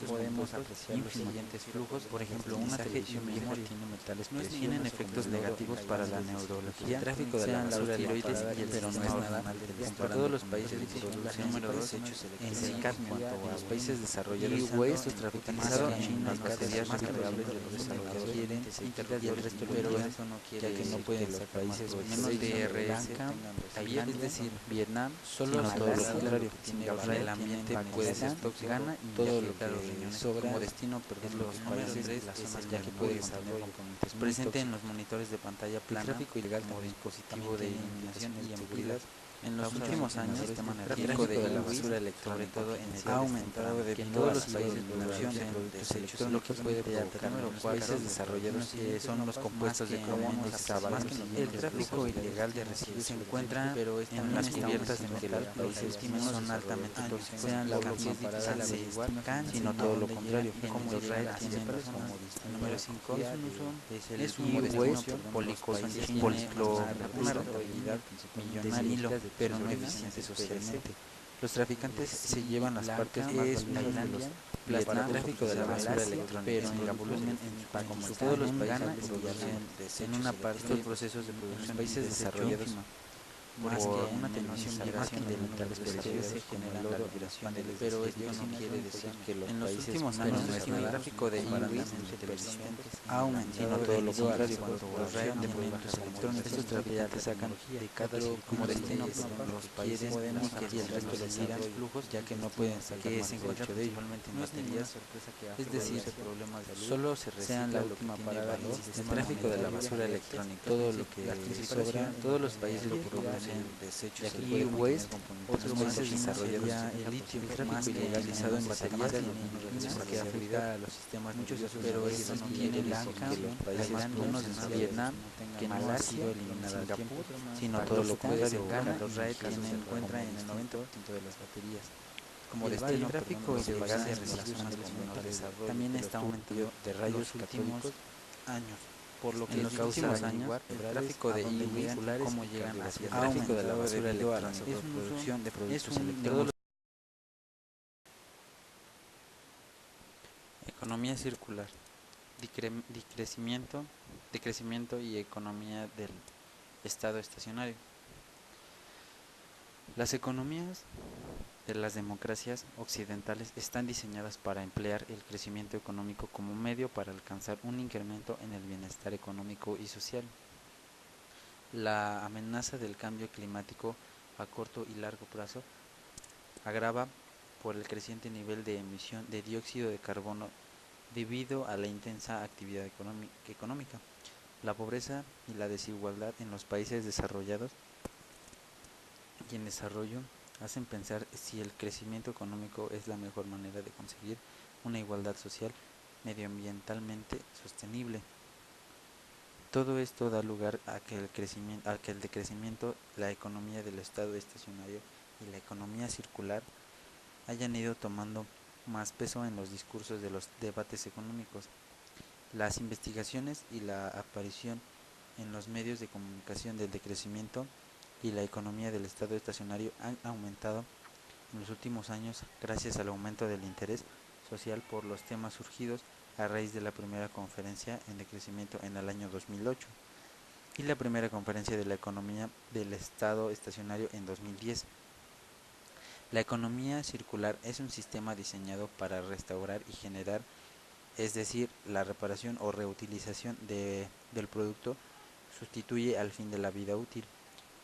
podemos apreciar los siguientes flujos. Por ejemplo, una televisión vieja tiene metales preciosos, tienen efectos negativos para la neurología, el tráfico de la sean la basura tiroides electrónica y el pero no sistema es hormonal nada del comparando todos los con países la televisión. producen Número número dos, 2 en sí, SICAP en cuanto a los países desarrollados y West, estos traficantes utilizado en en las décadas baterías más recuperables de de los los desarrolladores quieren y el resto lo pero tiran, eso no quiere ya que no decir pueden que los sacar más países provecho menos de ello. DRS Lanka, tengan Tailandia, es decir, Vietnam, solo sino todo lo Malasia, contrario. Singapur, El ambiente puede ser tóxico, Ghana y todo ya lo que los riñones sobra como destino, perdón, lo los que países número y tres las es zonas el ya ya que que puede puede contener desarrollo componentes muy presente tóxicos. en los monitores de pantalla El plana tráfico ilegal como dispositivo de eliminación y en seguridad. En los causa últimos daños años, al sistema el energético tráfico de la e-waste, basura sobre electrónica todo en ha edades aumentado tempranas, debido que a todos la los países sobreproducción de productos desechos lo que electrónicos puede de alta provocar en los tecnología, países desarrollados son los compuestos de cromo y zacabalatos. el tráfico ilegal de residuos Se encuentra pero en las cubiertas de metal, países que son altamente tóxicos, sean por la lo que es última difícil parada averiguar, de sino todo lo contrario, como los llegan RAED a tienen ciertas como zonas. destino Número es 5 un uso, es un destino negocio, una rentabilidad millonaria, pero no eficiente socialmente. Los traficantes se llevan las partes más valiosas de los Vietnam, tráfico de la basura Malasia, electrónica, pero en en volumen como en todos los en países Ghana producen y en una parte estos procesos de producción en países desarrollados por una televisión vieja de metales preciosos como el oro y los paneles, pero esto no quiere decir que los últimos años el tráfico de e-waste en televisión ha aumentado todo lo contrario. Los RAED de productos electrónicos, estos traficantes sacan de cada como destino los países y el resto lo tiran flujos ya que no pueden sacar más provecho de ello. En baterías, es decir, solo se recicla lo que tiene valor. El tráfico de la basura electrónica, todo lo que sobra, todos los países lo producen desechos y West, otros países desarrollados el litio, el tráfico ilegalizado en baterías que afecta a los sistemas nerviosos, pero eso no quiere decir que los países menos de Vietnam, que no ha sido eliminada al tiempo, sino todo lo contrario. Ghana, los RAED se encuentra en el 90% de las baterías. Como destino, el tráfico ilegal de residuos menores también está aumentando de rayos catódicos años, por lo que en los últimos años el tráfico de e-waste, cómo llegan hacia el tráfico de la basura electrónica, es producción de productos electrónicos. Economía circular, decrecimiento y economía del estado estacionario. Las economías de las democracias occidentales están diseñadas para emplear el crecimiento económico como medio para alcanzar un incremento en el bienestar económico y social. La amenaza del cambio climático a corto y largo plazo agrava por el creciente nivel de emisión de dióxido de carbono debido a la intensa actividad económica, la pobreza y la desigualdad en los países desarrollados y en desarrollo hacen pensar si el crecimiento económico es la mejor manera de conseguir una igualdad social medioambientalmente sostenible. Todo esto da lugar a que el decrecimiento, la economía del estado estacionario y la economía circular hayan ido tomando más peso en los discursos de los debates económicos. Las investigaciones y la aparición en los medios de comunicación del decrecimiento y la economía del estado estacionario han aumentado en los últimos años gracias al aumento del interés social por los temas surgidos a raíz de la primera conferencia en decrecimiento en el año 2008 y la primera conferencia de la economía del estado estacionario en 2010. La economía circular es un sistema diseñado para restaurar y generar, es decir, la reparación o reutilización del producto sustituye al fin de la vida útil.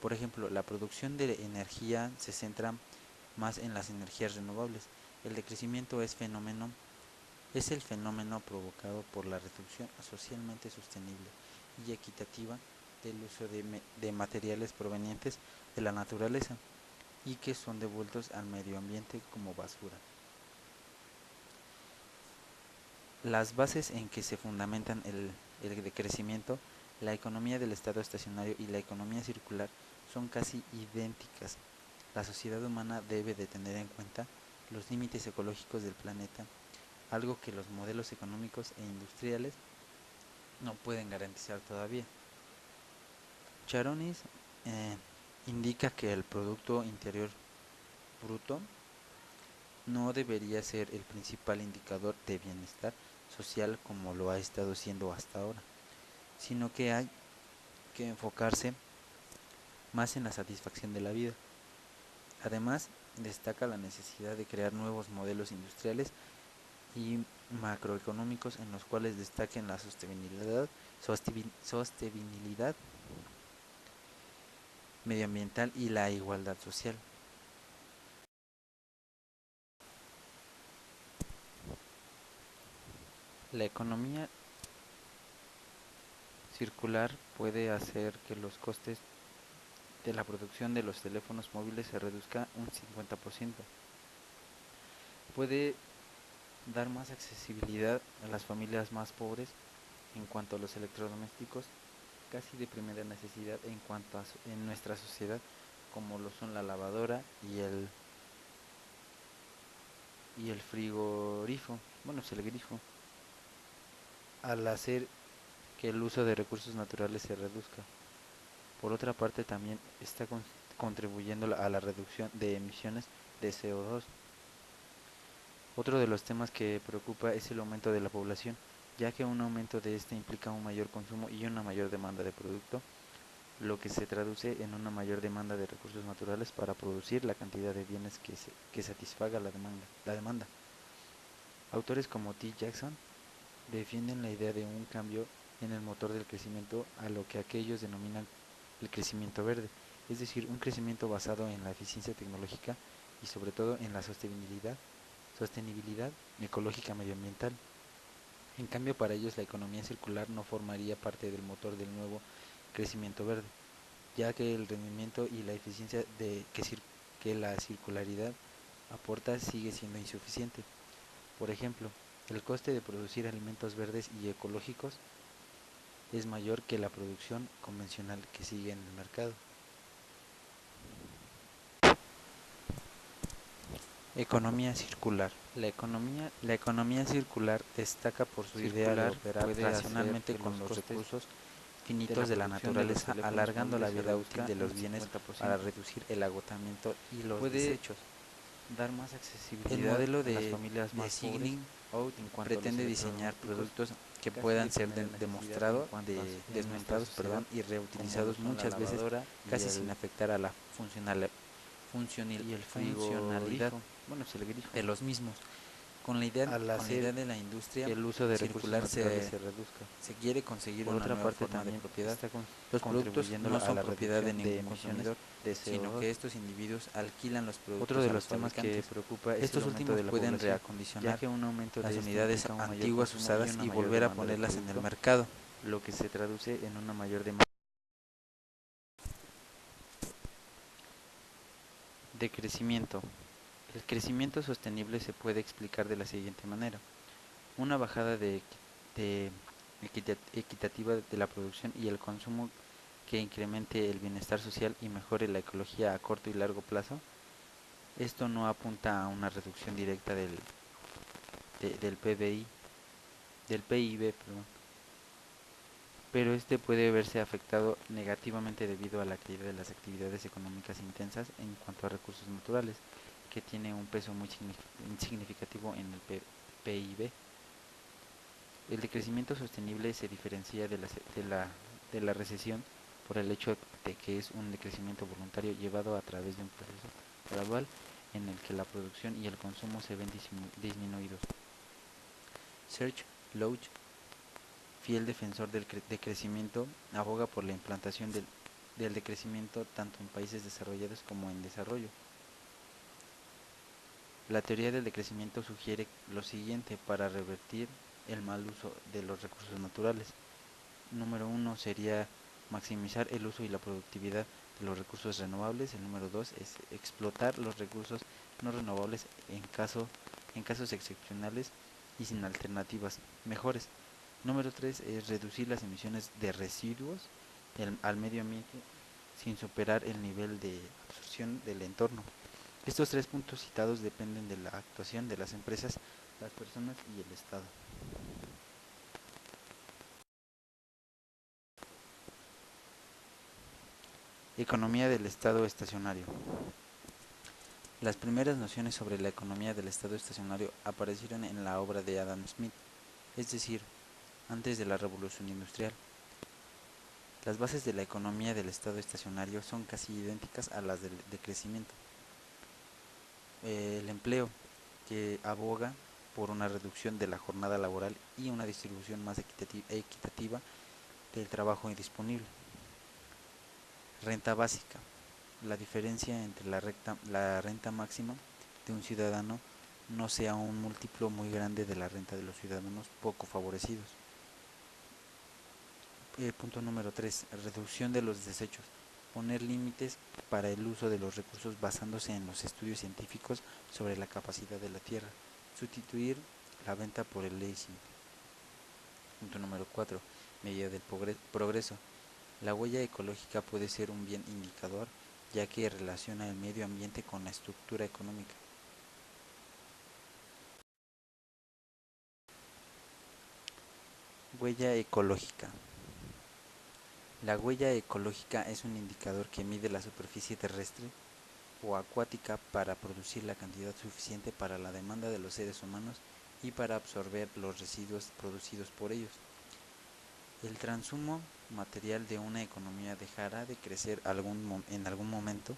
Por ejemplo, la producción de energía se centra más en las energías renovables. El decrecimiento es el fenómeno provocado por la reducción socialmente sostenible y equitativa del uso de materiales provenientes de la naturaleza y que son devueltos al medio ambiente como basura. Las bases en que se fundamentan el decrecimiento, la economía del estado estacionario y la economía circular son casi idénticas. La sociedad humana debe de tener en cuenta los límites ecológicos del planeta, algo que los modelos económicos e industriales no pueden garantizar todavía. Charonis indica que el Producto Interior Bruto no debería ser el principal indicador de bienestar social como lo ha estado siendo hasta ahora, sino que hay que enfocarse más en la satisfacción de la vida. Además, destaca la necesidad de crear nuevos modelos industriales y macroeconómicos en los cuales destaquen la sostenibilidad medioambiental y la igualdad social. La economía circular puede hacer que los costes de la producción de los teléfonos móviles se reduzca un 50%. Puede dar más accesibilidad a las familias más pobres en cuanto a los electrodomésticos casi de primera necesidad en nuestra sociedad, como lo son la lavadora y el frigorífico, bueno, es el grifo, al hacer que el uso de recursos naturales se reduzca. Por otra parte, también está contribuyendo a la reducción de emisiones de CO2. Otro de los temas que preocupa es el aumento de la población, ya que un aumento de este implica un mayor consumo y una mayor demanda de producto, lo que se traduce en una mayor demanda de recursos naturales para producir la cantidad de bienes que satisfaga la demanda. Autores como T. Jackson defienden la idea de un cambio en el motor del crecimiento a lo que aquellos denominan el crecimiento verde, es decir, un crecimiento basado en la eficiencia tecnológica y sobre todo en la sostenibilidad ecológica medioambiental. En cambio, para ellos la economía circular no formaría parte del motor del nuevo crecimiento verde, ya que el rendimiento y la eficiencia que la circularidad aporta sigue siendo insuficiente. Por ejemplo, el coste de producir alimentos verdes y ecológicos es mayor que la producción convencional que sigue en el mercado. Economía circular. La economía circular destaca por su idea de operar racionalmente con los recursos finitos de la naturaleza, alargando la vida útil de los bienes para reducir el agotamiento y los desechos. Dar más El accesibilidad modelo a las de familias más pobres Signing Out en cuanto a los pretende diseñar electrodomésticos productos que casi puedan de ser primera necesidad en nuestra desmontados sociedad, y como lo reutilizados son la muchas veces lavadora casi sin afectar a la y el funcionalidad frigorífico, bueno, es el grifo, de los mismos. al Con la hacer idea de la industria que el uso de recursos circular naturales se reduzca. se quiere conseguir Por una otra nueva parte, forma de también propiedad. está Los productos contribuyendo no a son la propiedad de reducción de ningún emisiones consumidor, de sino CO2. que estos individuos alquilan los Otro productos de a los los temas que fabricantes. preocupa es el Estos aumento últimos de la pueden población, ya reacondicionar que un aumento las de este unidades implica un mayor antiguas consumo y usadas una y mayor volver a demanda de ponerlas en el producto, mercado. lo que se traduce en una mayor demanda Decrecimiento. El crecimiento sostenible se puede explicar de la siguiente manera. Una bajada de equitativa de la producción y el consumo que incremente el bienestar social y mejore la ecología a corto y largo plazo. Esto no apunta a una reducción directa del PBI, del PIB, perdón, pero este puede verse afectado negativamente debido a la caída de las actividades económicas intensas en cuanto a recursos naturales, que tiene un peso muy significativo en el PIB. El decrecimiento sostenible se diferencia de la recesión por el hecho de que es un decrecimiento voluntario llevado a través de un proceso gradual en el que la producción y el consumo se ven disminuidos. Serge Louch, fiel defensor del decrecimiento, aboga por la implantación del decrecimiento tanto en países desarrollados como en desarrollo. La teoría del decrecimiento sugiere lo siguiente para revertir el mal uso de los recursos naturales. Número 1 sería maximizar el uso y la productividad de los recursos renovables. El número 2 es explotar los recursos no renovables en casos excepcionales y sin alternativas mejores. Número 3 es reducir las emisiones de residuos al medio ambiente sin superar el nivel de absorción del entorno. Estos tres puntos citados dependen de la actuación de las empresas, las personas y el Estado. Economía del estado estacionario. Las primeras nociones sobre la economía del estado estacionario aparecieron en la obra de Adam Smith, es decir, antes de la Revolución Industrial. Las bases de la economía del estado estacionario son casi idénticas a las del decrecimiento. El empleo, que aboga por una reducción de la jornada laboral y una distribución más equitativa del trabajo disponible. Renta básica. La diferencia entre la renta máxima de un ciudadano no sea un múltiplo muy grande de la renta de los ciudadanos poco favorecidos. Punto número 3. Reducción de los desechos. Poner límites para el uso de los recursos basándose en los estudios científicos sobre la capacidad de la tierra. Sustituir la venta por el leasing. Punto número 4. Medida del progreso. La huella ecológica puede ser un bien indicador, ya que relaciona el medio ambiente con la estructura económica. Huella ecológica. La huella ecológica es un indicador que mide la superficie terrestre o acuática para producir la cantidad suficiente para la demanda de los seres humanos y para absorber los residuos producidos por ellos. El transumo material de una economía dejará de crecer en algún momento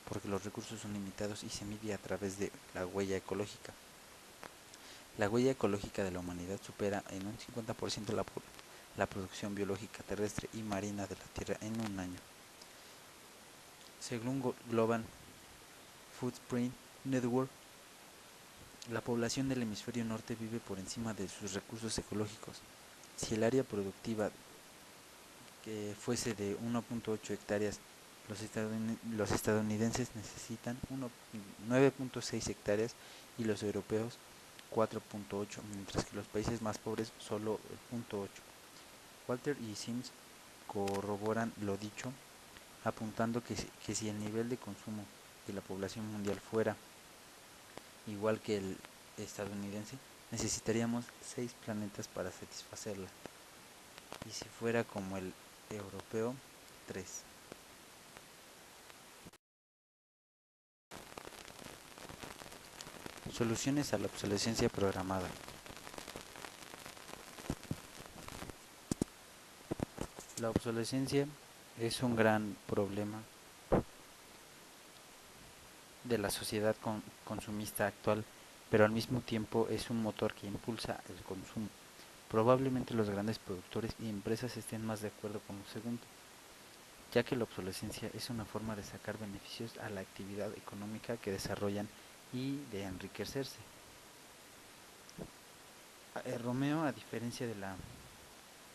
porque los recursos son limitados y se mide a través de la huella ecológica. La huella ecológica de la humanidad supera en un 50% la producción biológica terrestre y marina de la Tierra en un año. Según Global Footprint Network, la población del hemisferio norte vive por encima de sus recursos ecológicos. Si el área productiva que fuese de 1.8 hectáreas, los estadounidenses necesitan 9.6 hectáreas y los europeos 4.8, mientras que los países más pobres solo el 0.8. Walter y Sims corroboran lo dicho, apuntando que si el nivel de consumo de la población mundial fuera igual que el estadounidense, necesitaríamos 6 planetas para satisfacerla, y si fuera como el europeo, 3. Soluciones a la obsolescencia programada. La obsolescencia es un gran problema de la sociedad consumista actual, pero al mismo tiempo es un motor que impulsa el consumo. Probablemente los grandes productores y empresas estén más de acuerdo con lo segundo, ya que la obsolescencia es una forma de sacar beneficios a la actividad económica que desarrollan y de enriquecerse. Romeo, a diferencia de la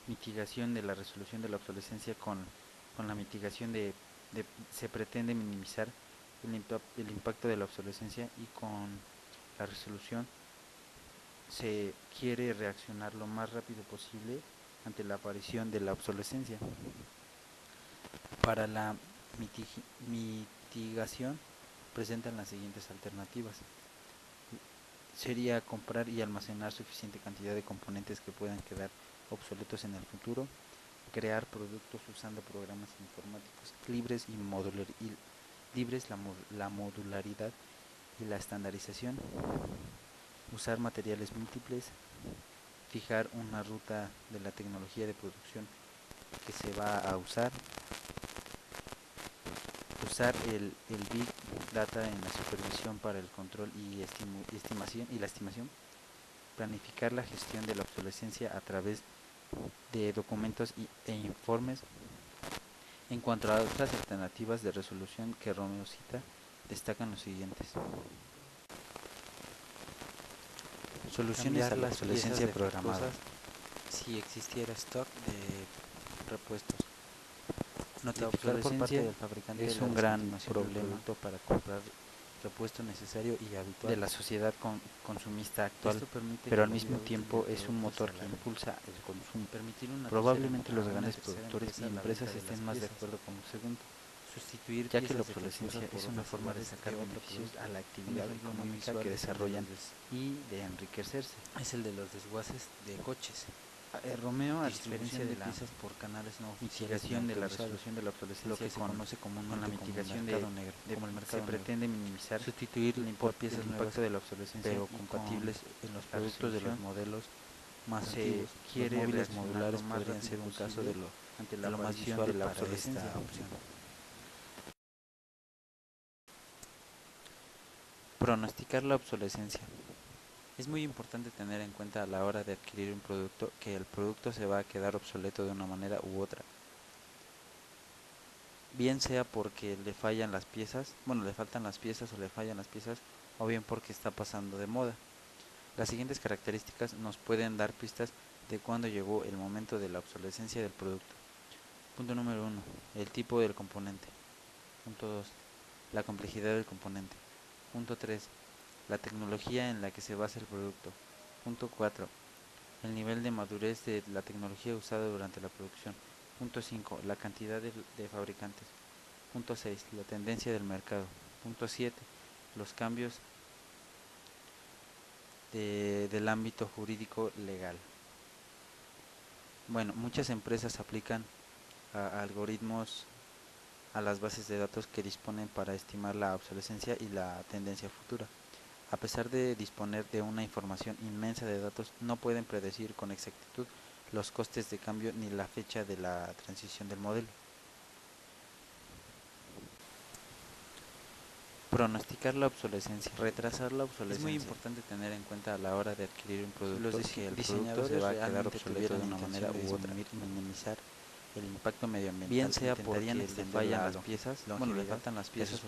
mitigación de la resolución de la obsolescencia con la mitigación se pretende minimizar el impacto de la obsolescencia, y con la resolución se quiere reaccionar lo más rápido posible ante la aparición de la obsolescencia. Para la mitigación presentan las siguientes alternativas. Sería comprar y almacenar suficiente cantidad de componentes que puedan quedar obsoletos en el futuro, crear productos usando programas informáticos libres libres, la modularidad y la estandarización, usar materiales múltiples, fijar una ruta de la tecnología de producción que se va a usar el Big Data en la supervisión para el control y la estimación, planificar la gestión de la obsolescencia a través de documentos e informes. En cuanto a otras alternativas de resolución que Romeo cita, destacan los siguientes: soluciones a la obsolescencia programada. Si existiera stock de repuestos, notificar por parte del fabricante es un gran problema para comprar repuesto necesario y habitual de la sociedad consumista actual, pero al mismo tiempo es un motor que impulsa el consumo. Probablemente los grandes productores y empresas estén más de acuerdo con lo segundo, ya que la obsolescencia es una forma de sacar beneficios a la actividad económica que desarrollan y de enriquecerse. Es el de los desguaces de coches. Romeo, a diferencia de la por canales no mitigación de la resolución de la obsolescencia, lo que se conoce comúnmente con la mitigación de negro, como el mercado se pretende minimizar, sustituir por piezas el impacto de la obsolescencia, pero compatibles en los productos de los modelos más antiguos. Los móviles modulares podrían ser un caso de lo más visual de la obsolescencia. Pronosticar la obsolescencia. Es muy importante tener en cuenta a la hora de adquirir un producto que el producto se va a quedar obsoleto de una manera u otra. Bien sea porque le faltan las piezas, o le fallan las piezas, o bien porque está pasando de moda. Las siguientes características nos pueden dar pistas de cuándo llegó el momento de la obsolescencia del producto. Punto número 1. El tipo del componente. Punto 2. La complejidad del componente. Punto 3. La tecnología en la que se basa el producto. Punto 4. El nivel de madurez de la tecnología usada durante la producción. Punto 5. La cantidad de fabricantes. Punto 6. La tendencia del mercado. Punto 7. Los cambios del ámbito jurídico legal. Muchas empresas aplican algoritmos a las bases de datos que disponen para estimar la obsolescencia y la tendencia futura. A pesar de disponer de una información inmensa de datos, no pueden predecir con exactitud los costes de cambio ni la fecha de la transición del modelo. Pronosticar la obsolescencia. Retrasar la obsolescencia. Es muy importante tener en cuenta a la hora de adquirir un producto que el producto se va a quedar obsoleto de una manera u otra. Minimizar el impacto medioambiental, bien sea porque le fallan las piezas, le faltan las piezas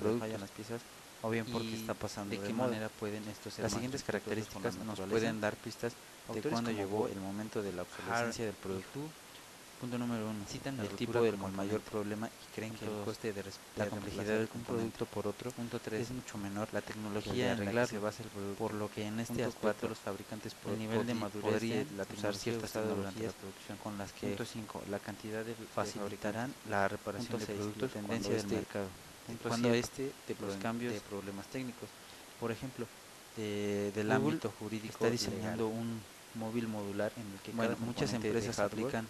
o bien porque está pasando de moda. Manera pueden estos ser las siguientes características nos pueden dar pistas de cuándo llegó el momento de la obsolescencia del producto. Punto número 1. Citan el tipo del mayor problema y creen que el coste de la complejidad de un producto por otro. Punto 3. Es mucho menor la tecnología en la que se basa el producto, por lo que en este aspecto los fabricantes el nivel de madurez podrían usar ciertas tecnologías con las que. Punto 5. La cantidad de facilitarán la reparación de productos, tendencia del mercado. Cuando de los cambios de problemas técnicos, por ejemplo, del ámbito jurídico, está diseñando un móvil modular en el que muchas empresas aplican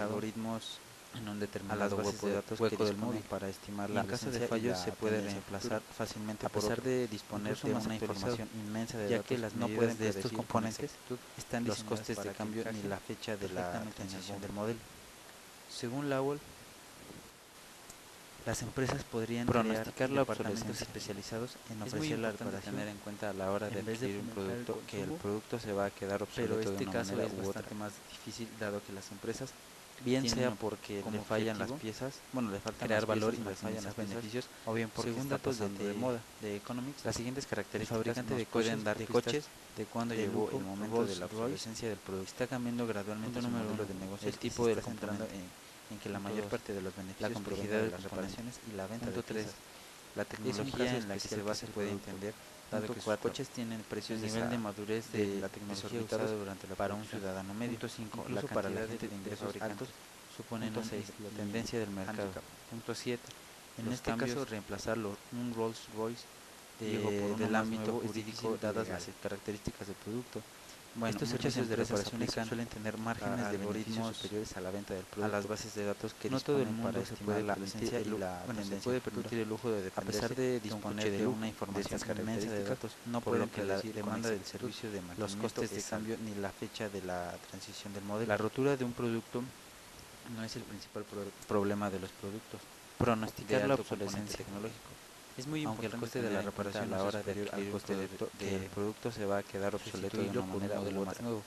algoritmos en un determinado hueco del móvil para estimar la caso de fallos se puede reemplazar fácilmente, a pesar de disponer de una información inmensa de datos, ya que las no pueden de estos componentes están los costes de cambio ni la fecha de la transición del modelo. Según Lowell, las empresas podrían pronosticar la obsolescencia especializados en ofrecer la reparación, tener en cuenta a la hora de adquirir un producto que el producto se va a quedar obsoleto de una manera u otra. Más difícil dado que las empresas, bien sea porque le fallan las piezas, le faltan crear valor y le fallan los beneficios, o bien porque según datos de moda de Economics, las siguientes características fabricante de pueden dar de coches de cuándo llegó el momento de la obsolescencia del producto. Está cambiando gradualmente su modelo de negocio, el tipo del componente en que la mayor parte de los beneficios, la complejidad de las reparaciones y la venta de piezas. La Es un tecnología caso en la que se especial que es basa el puede producto, entender, dado dado que que sus sus coches coches tienen precios el nivel de madurez de la tecnología usada desorbitados durante la para un producción. ciudadano medio. Punto 5. La Incluso para la cantidad gente de de ingresos altos fabricantes. suponen Punto 6. la tendencia del mercado. Handicap. Punto 7. En Los este caso, cambios reemplazar un Rolls Royce luego por uno del más ámbito nuevo es jurídico, difícil y dadas legal. las características del producto. Bueno, Estos muchas servicios de empresas reparaciones aplican suelen tener márgenes de beneficios algoritmos superiores a la venta del a las producto. bases de datos que No todo el disponen para mundo se estimar puede la permitir obsolescencia y la se tendencia puede futura. permitir el lujo de A pesar defenderse de de un disponer coche de de lujo una de información estas inmensa de características, datos, no por lo pueden que la predecir con demanda del exactitud servicio de los mantenimiento costes de es alta. cambio ni la fecha de la transición del modelo. La rotura de un producto no es el principal problema de los productos de Pronosticar la alto componente obsolescencia. tecnológico. Es muy Aunque el importante coste de la tener en cuenta a reparación la no sea hora de superior al adquirir un coste de producto que el producto se va a quedar obsoleto de sustituirlo una por un manera modelo u más otra. nuevo.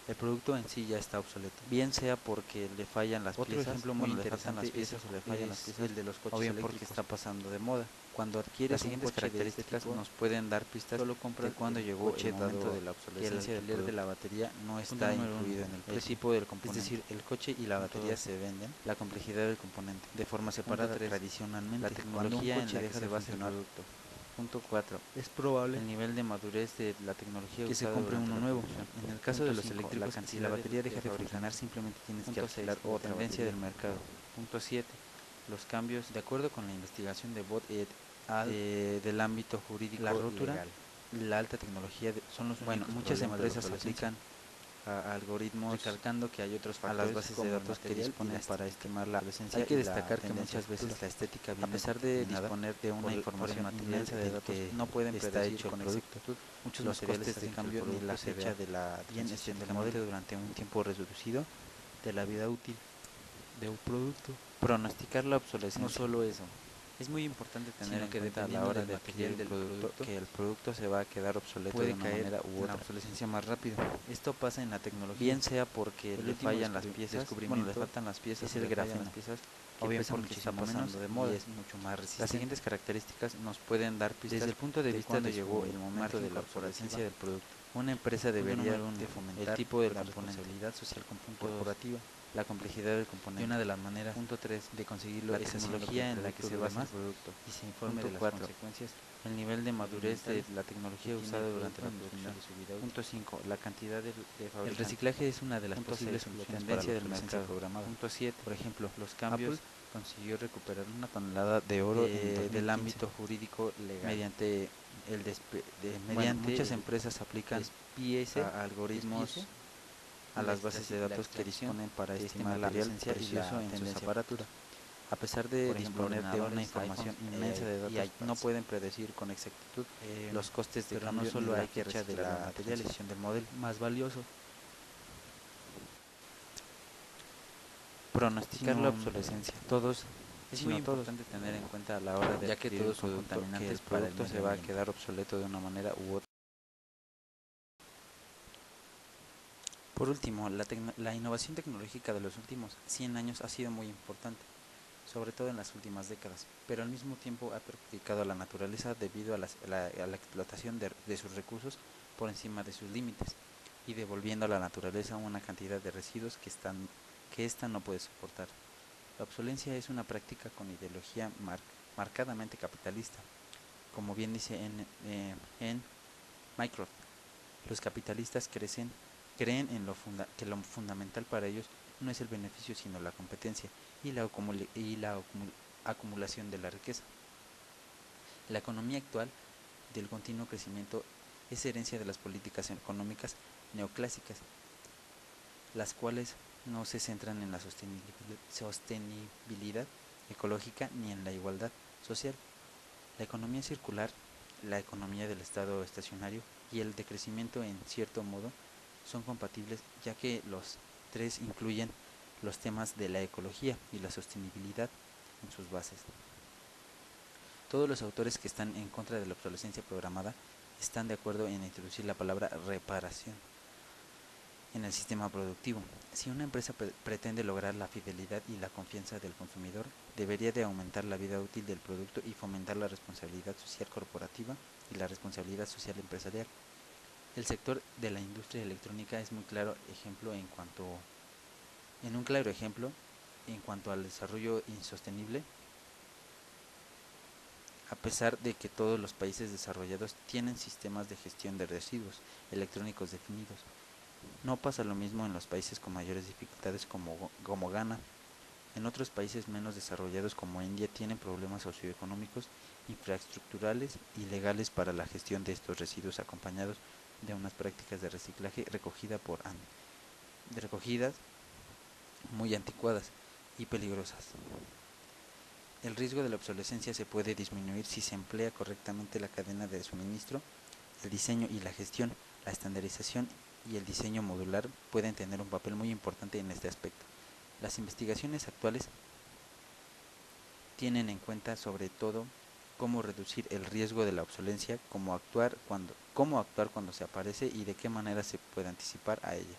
El producto en sí ya está obsoleto. Bien sea porque le fallan las Otro piezas, ejemplo muy le faltan interesante las piezas o le fallan las es piezas, el de los o coches bien porque eléctricos. está pasando de moda. Cuando Las adquieres un siguientes coche de este características tipo, nos pueden dar pistas solo de compras cuándo el llegó el coche momento dado de la que el obsolescencia del alquiler de la producto. batería no Punto está número incluido 1. en el El precio. tipo del Es componente. decir, el coche y la Punto batería 2. se venden La complejidad del componente. de forma Punto separada 3. tradicionalmente. La Cuando un tecnología en coche la que deja se de basa el funcionar, producto. Punto 4. es probable El nivel de madurez de la tecnología que se usada compre durante uno la nuevo. producción. En el caso Punto de los 5. La eléctricos, si cantidad la batería deja de funcionar, fabricantes. simplemente tienes que Punto 6. alquilar La otra tendencia batería. del mercado. Punto 7. Los cambios De acuerdo con la investigación de Bot et al del ámbito jurídico la rotura legal, la alta tecnología son los bueno, únicos muchas problemas de la empresas obsolescencia, aplican algoritmos recalcando que hay otros a las factores bases de como el datos que material y disponen la para estética. estimar la adolescencia Hay que y la destacar que tendencia muchas veces futura. la estética A viene pesar de determinada disponer de una por el información material inmensa de del datos, que no pueden está predecir hecho el con producto, exactitud muchos los materiales costes de hacen que el cambio ni la producto se fecha vea de la bien transición del estéticamente modelo durante un tiempo reducido de la vida útil. de un producto. Pronosticar la obsolescencia. No solo eso, Es muy importante tener sino en que cuenta a la dependiendo hora del de adquirir material un del producto producto, que el producto se va a quedar obsoleto de puede una caer manera u en la otra. obsolescencia más rápido. Esto pasa en la tecnología, Bien bien sea porque el le último fallan las piezas, le descubrimiento faltan las piezas es o el le fallan grafeno, las piezas, que o bien pesa porque está muchísimo menos pasando de moda y es mucho más resistente. Las siguientes características nos pueden dar pistas Desde el punto de vista cuándo de llegó su el momento margen de la corporativa, obsolescencia del producto. una empresa Punto debería número 1. de El fomentar tipo del la componente. responsabilidad social Punto 2. corporativa, La complejidad del y componente. una de las maneras Punto 3. de conseguirlo La es haciendo tecnología en la que se basa el demás producto. y se informe Punto de las 4. consecuencias El nivel de madurez de ambientales la tecnología que tiene usada el durante producto la en el producción. final de su vida útil. Punto 5. La cantidad de El fabricantes. reciclaje es una de las Punto posibles 6. La soluciones para la tendencia del obsolescencia mercado. programada. Punto 7. Por ejemplo, Los cambios. Apple Consiguió recuperar una tonelada de oro en 2015 del ámbito jurídico legal. mediante muchas empresas aplican despiece, algoritmos despiece a y las bases de la datos que extracción disponen para de este estimar la material presencia y precioso la en sus tendencia aparatos. futura. A pesar de Por ejemplo, disponer de una ordenadores, información iPhone, inmensa de y datos, no iPads. pueden predecir con exactitud los costes de pero cambio no solo ni la hay que fecha de reciclar la los materiales, transición del modelo. más valioso. Pronosticar Sino la obsolescencia. todos Es sino muy todos, importante tener en cuenta a la hora de ya que adquirir todos son un contaminantes, producto que el producto se va a ambiente. quedar obsoleto de una manera u otra. Por último, la innovación tecnológica de los últimos 100 años ha sido muy importante, sobre todo en las últimas décadas, pero al mismo tiempo ha perjudicado a la naturaleza debido a la explotación de sus recursos por encima de sus límites y devolviendo a la naturaleza una cantidad de residuos que ésta no puede soportar. La obsolencia es una práctica con ideología marcadamente capitalista, como bien dice en Mycroft. Los capitalistas creen en que lo fundamental para ellos no es el beneficio sino la competencia y la acumulación de la riqueza. La economía actual del continuo crecimiento es herencia de las políticas económicas neoclásicas, las cuales no se centran en la sostenibilidad ecológica ni en la igualdad social. La economía circular, la economía del estado estacionario y el decrecimiento en cierto modo son compatibles, ya que los tres incluyen los temas de la ecología y la sostenibilidad en sus bases. Todos los autores que están en contra de la obsolescencia programada están de acuerdo en introducir la palabra reparación en el sistema productivo. Si una empresa pretende lograr la fidelidad y la confianza del consumidor, debería de aumentar la vida útil del producto y fomentar la responsabilidad social corporativa y la responsabilidad social empresarial. El sector de la industria electrónica es un claro ejemplo en cuanto al desarrollo insostenible a pesar de que todos los países desarrollados tienen sistemas de gestión de residuos electrónicos definidos. No pasa lo mismo en los países con mayores dificultades como Ghana. En otros países menos desarrollados como India tienen problemas socioeconómicos, infraestructurales y legales para la gestión de estos residuos, acompañados de unas prácticas de reciclaje recogidas muy anticuadas y peligrosas. El riesgo de la obsolescencia se puede disminuir si se emplea correctamente la cadena de suministro. El diseño y la gestión, la estandarización y el diseño modular pueden tener un papel muy importante en este aspecto. Las investigaciones actuales tienen en cuenta sobre todo cómo reducir el riesgo de la obsolencia, cómo actuar cuando se aparece y de qué manera se puede anticipar a ella.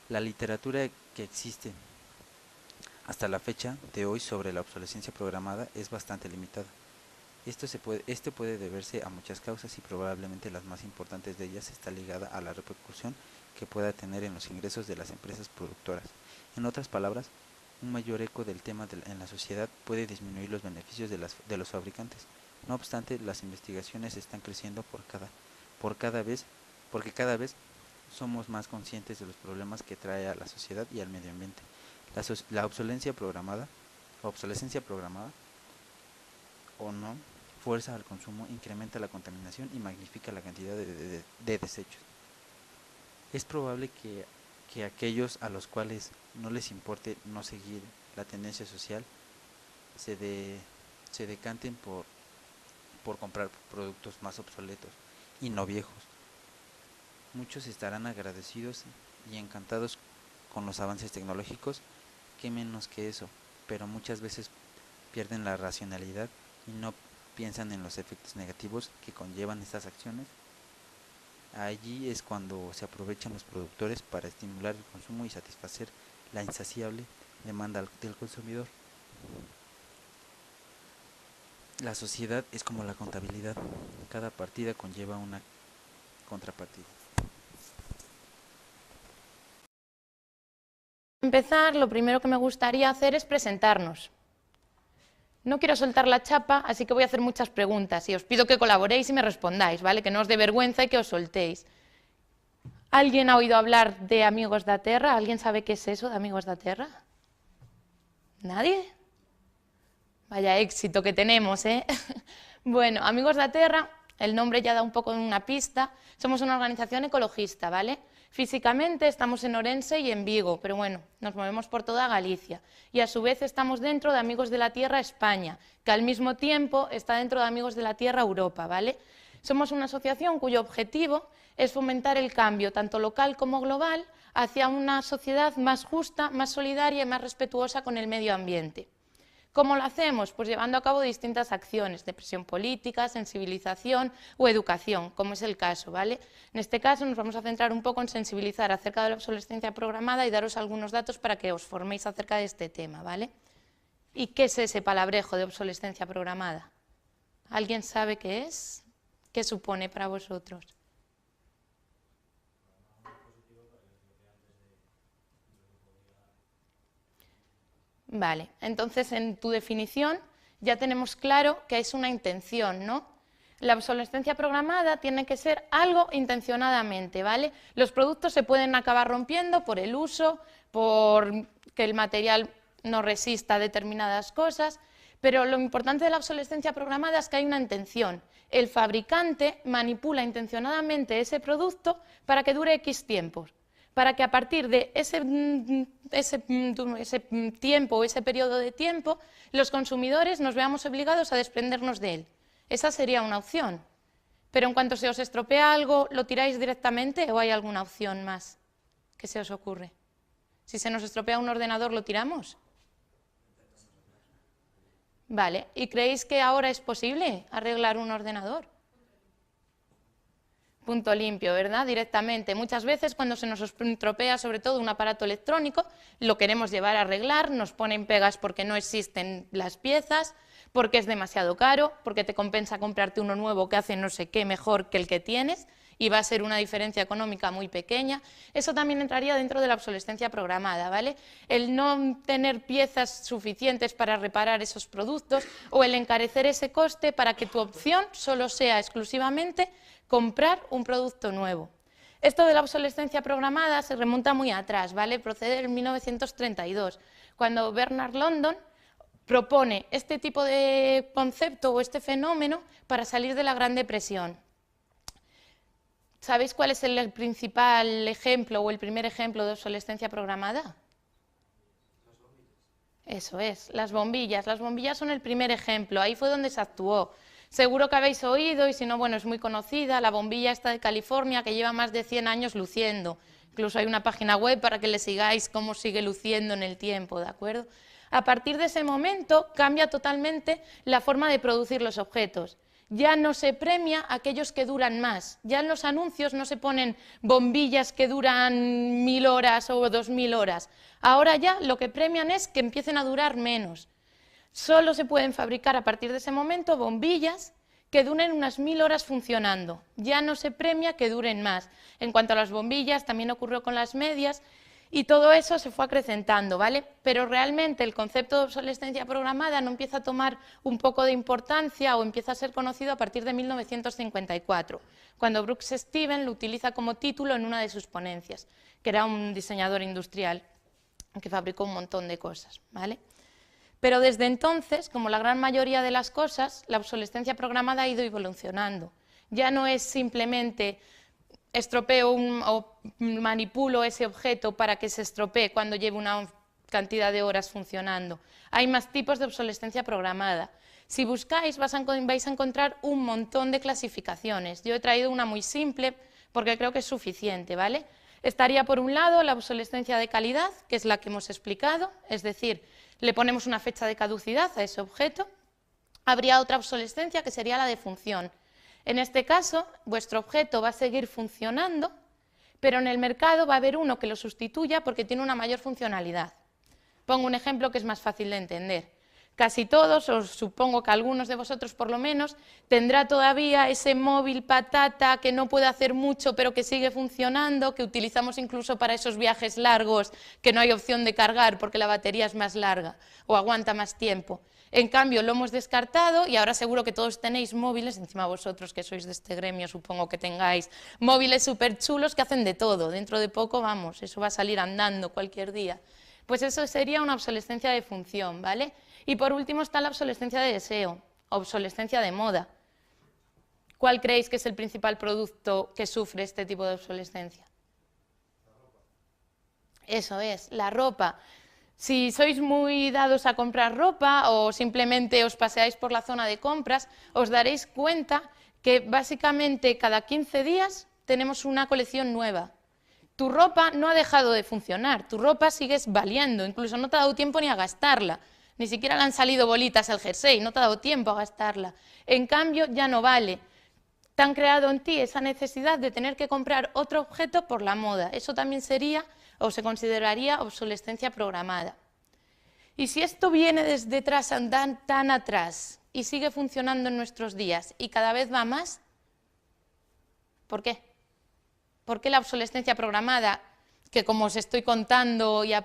La literatura que existe hasta la fecha de hoy sobre la obsolescencia programada es bastante limitada. Esto puede deberse a muchas causas y probablemente las más importantes de ellas está ligada a la repercusión que pueda tener en los ingresos de las empresas productoras. En otras palabras, un mayor eco del tema en la sociedad puede disminuir los beneficios de los fabricantes. No obstante, las investigaciones están creciendo porque cada vez somos más conscientes de los problemas que trae a la sociedad y al medio ambiente. La obsolescencia programada o no, fuerza al consumo, incrementa la contaminación y magnifica la cantidad de desechos. Es probable que aquellos a los cuales no les importe no seguir la tendencia social se decanten por comprar productos más obsoletos y no viejos. Muchos estarán agradecidos y encantados con los avances tecnológicos, que menos que eso, pero muchas veces pierden la racionalidad y no piensan en los efectos negativos que conllevan estas acciones. Allí es cuando se aprovechan los productores para estimular el consumo y satisfacer la insaciable demanda del consumidor. La sociedad es como la contabilidad, cada partida conlleva una contrapartida. Para empezar, lo primero que me gustaría hacer es presentarnos. No quiero soltar la chapa, así que voy a hacer muchas preguntas y os pido que colaboréis y me respondáis, ¿vale? Que no os dé vergüenza y que os soltéis. ¿Alguien ha oído hablar de Amigos da Terra? ¿Alguien sabe qué es eso de Amigos da Terra? ¿Nadie? Vaya éxito que tenemos, ¿eh? Bueno, Amigos da Terra, el nombre ya da un poco una pista. Somos una organización ecologista, ¿vale? Físicamente estamos en Orense y en Vigo, pero bueno, nos movemos por toda Galicia. Y a su vez estamos dentro de Amigos de la Tierra España, que al mismo tiempo está dentro de Amigos de la Tierra Europa, ¿vale? Somos una asociación cuyo objetivo es fomentar el cambio, tanto local como global, hacia una sociedad más justa, más solidaria y más respetuosa con el medio ambiente. ¿Cómo lo hacemos? Pues llevando a cabo distintas acciones de presión política, sensibilización o educación, como es el caso, ¿vale? En este caso nos vamos a centrar un poco en sensibilizar acerca de la obsolescencia programada y daros algunos datos para que os forméis acerca de este tema, ¿vale? ¿Y qué es ese palabrejo de obsolescencia programada? ¿Alguien sabe qué es? ¿Qué supone para vosotros? Vale, entonces en tu definición ya tenemos claro que es una intención, ¿no? La obsolescencia programada tiene que ser algo intencionadamente, ¿vale? Los productos se pueden acabar rompiendo por el uso, por que el material no resista a determinadas cosas, pero lo importante de la obsolescencia programada es que hay una intención. El fabricante manipula intencionadamente ese producto para que dure X tiempo, para que a partir de ese tiempo o ese periodo de tiempo los consumidores nos veamos obligados a desprendernos de él. Esa sería una opción. Pero en cuanto se os estropea algo, ¿lo tiráis directamente o hay alguna opción más que se os ocurre? Si se nos estropea un ordenador, ¿lo tiramos? Vale, ¿y creéis que ahora es posible arreglar un ordenador? Punto limpio, ¿verdad? Directamente. Muchas veces cuando se nos estropea sobre todo un aparato electrónico, lo queremos llevar a arreglar, nos ponen pegas porque no existen las piezas, porque es demasiado caro, porque te compensa comprarte uno nuevo que hace no sé qué mejor que el que tienes, y va a ser una diferencia económica muy pequeña. Eso también entraría dentro de la obsolescencia programada, ¿vale? El no tener piezas suficientes para reparar esos productos o el encarecer ese coste para que tu opción solo sea exclusivamente comprar un producto nuevo. Esto de la obsolescencia programada se remonta muy atrás, ¿vale? Procede en 1932, cuando Bernard London propone este tipo de concepto o este fenómeno para salir de la Gran Depresión. ¿Sabéis cuál es el principal ejemplo o el primer ejemplo de obsolescencia programada? Eso es, las bombillas. Las bombillas son el primer ejemplo, ahí fue donde se actuó. Seguro que habéis oído, y si no, bueno, es muy conocida, la bombilla esta de California que lleva más de 100 años luciendo. Incluso hay una página web para que le sigáis cómo sigue luciendo en el tiempo, ¿de acuerdo? A partir de ese momento cambia totalmente la forma de producir los objetos. Ya no se premia a aquellos que duran más. Ya en los anuncios no se ponen bombillas que duran 1000 horas o 2000 horas. Ahora ya lo que premian es que empiecen a durar menos. Solo se pueden fabricar a partir de ese momento bombillas que duren unas 1000 horas funcionando. Ya no se premia que duren más. En cuanto a las bombillas, también ocurrió con las medias y todo eso se fue acrecentando, ¿vale? Pero realmente el concepto de obsolescencia programada no empieza a tomar un poco de importancia o empieza a ser conocido a partir de 1954, cuando Brooks Stevens lo utiliza como título en una de sus ponencias, que era un diseñador industrial que fabricó un montón de cosas, ¿vale? Pero desde entonces, como la gran mayoría de las cosas, la obsolescencia programada ha ido evolucionando. Ya no es simplemente estropeo o manipulo ese objeto para que se estropee cuando lleve una cantidad de horas funcionando. Hay más tipos de obsolescencia programada. Si buscáis vais a encontrar un montón de clasificaciones. Yo he traído una muy simple porque creo que es suficiente, ¿vale? Estaría por un lado la obsolescencia de calidad, que es la que hemos explicado, es decir, le ponemos una fecha de caducidad a ese objeto. Habría otra obsolescencia que sería la de función. En este caso, vuestro objeto va a seguir funcionando, pero en el mercado va a haber uno que lo sustituya porque tiene una mayor funcionalidad. Pongo un ejemplo que es más fácil de entender. Casi todos, o supongo que algunos de vosotros por lo menos, tendrá todavía ese móvil patata que no puede hacer mucho pero que sigue funcionando, que utilizamos incluso para esos viajes largos que no hay opción de cargar porque la batería es más larga o aguanta más tiempo. En cambio lo hemos descartado y ahora seguro que todos tenéis móviles, encima vosotros que sois de este gremio supongo que tengáis móviles súper chulos que hacen de todo. Dentro de poco, vamos, eso va a salir andando cualquier día. Pues eso sería una obsolescencia de función, ¿vale? Y por último está la obsolescencia de deseo, obsolescencia de moda. ¿Cuál creéis que es el principal producto que sufre este tipo de obsolescencia? Eso es, la ropa. Si sois muy dados a comprar ropa o simplemente os paseáis por la zona de compras, os daréis cuenta que básicamente cada 15 días tenemos una colección nueva. Tu ropa no ha dejado de funcionar, tu ropa sigues valiendo, incluso no te ha dado tiempo ni a gastarla. Ni siquiera le han salido bolitas al jersey, no te ha dado tiempo a gastarla. En cambio, ya no vale. Te han creado en ti esa necesidad de tener que comprar otro objeto por la moda. Eso también sería o se consideraría obsolescencia programada. Y si esto viene desde atrás, tan atrás, y sigue funcionando en nuestros días y cada vez va más, ¿por qué? ¿Por qué la obsolescencia programada, que como os estoy contando y a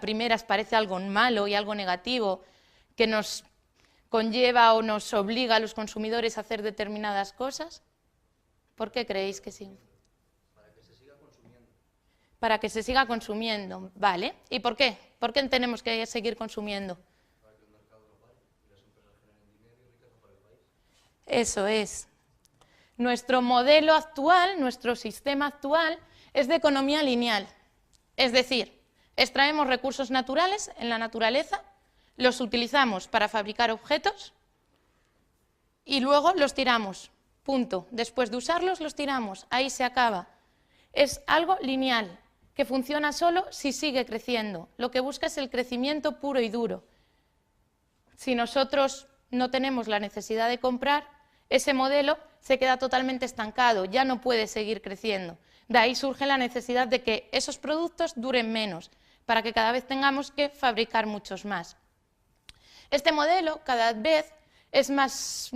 primeras parece algo malo y algo negativo, que nos conlleva o nos obliga a los consumidores a hacer determinadas cosas? ¿Por qué creéis que sí? Para que se siga consumiendo. Para que se siga consumiendo, ¿vale? ¿Y por qué? ¿Por qué tenemos que seguir consumiendo? Para que el mercado lo pague y las empresas generen dinero y riqueza para el país. Eso es. Nuestro modelo actual, nuestro sistema actual, es de economía lineal. Es decir, extraemos recursos naturales en la naturaleza, los utilizamos para fabricar objetos y luego los tiramos. Punto. Después de usarlos, los tiramos. Ahí se acaba. Es algo lineal, que funciona solo si sigue creciendo. Lo que busca es el crecimiento puro y duro. Si nosotros no tenemos la necesidad de comprar, ese modelo se queda totalmente estancado, ya no puede seguir creciendo. De ahí surge la necesidad de que esos productos duren menos, para que cada vez tengamos que fabricar muchos más. Este modelo cada vez es más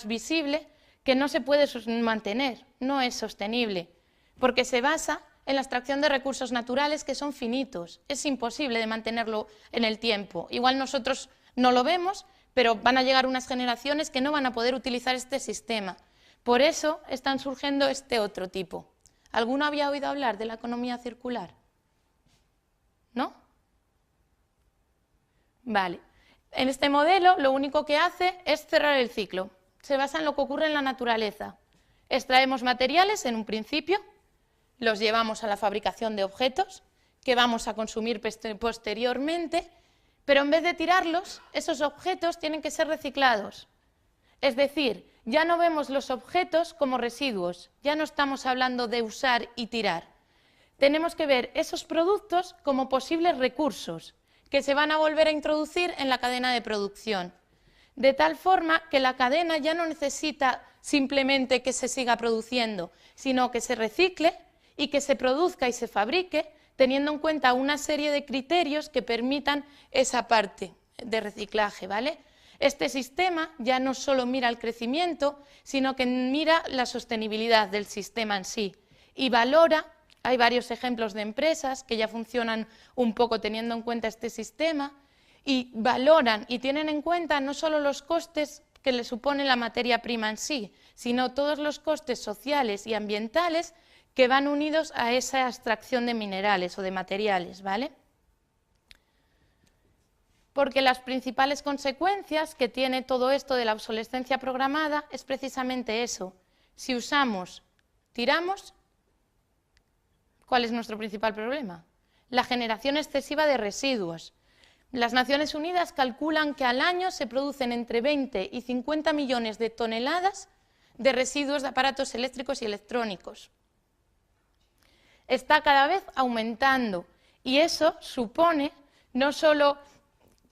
visible que no se puede mantener. no es sostenible, porque se basa en la extracción de recursos naturales que son finitos. Es imposible de mantenerlo en el tiempo. Igual nosotros no lo vemos, pero van a llegar unas generaciones que no van a poder utilizar este sistema. Por eso están surgiendo este otro tipo. ¿Alguno había oído hablar de la economía circular? ¿No? Vale. En este modelo lo único que hace es cerrar el ciclo. Se basa en lo que ocurre en la naturaleza. Extraemos materiales en un principio, los llevamos a la fabricación de objetos que vamos a consumir posteriormente, pero en vez de tirarlos, esos objetos tienen que ser reciclados. Es decir, ya no vemos los objetos como residuos, ya no estamos hablando de usar y tirar. Tenemos que ver esos productos como posibles recursos que se van a volver a introducir en la cadena de producción, de tal forma que la cadena ya no necesita simplemente que se siga produciendo, sino que se recicle y que se produzca y se fabrique teniendo en cuenta una serie de criterios que permitan esa parte de reciclaje, ¿vale? Este sistema ya no solo mira el crecimiento, sino que mira la sostenibilidad del sistema en sí y valora. Hay varios ejemplos de empresas que ya funcionan un poco teniendo en cuenta este sistema y valoran y tienen en cuenta no solo los costes que le supone la materia prima en sí, sino todos los costes sociales y ambientales que van unidos a esa extracción de minerales o de materiales, ¿vale? Porque las principales consecuencias que tiene todo esto de la obsolescencia programada es precisamente eso. Si usamos, tiramos, ¿cuál es nuestro principal problema? La generación excesiva de residuos. Las Naciones Unidas calculan que al año se producen entre 20 y 50 millones de toneladas de residuos de aparatos eléctricos y electrónicos. Está cada vez aumentando y eso supone no solo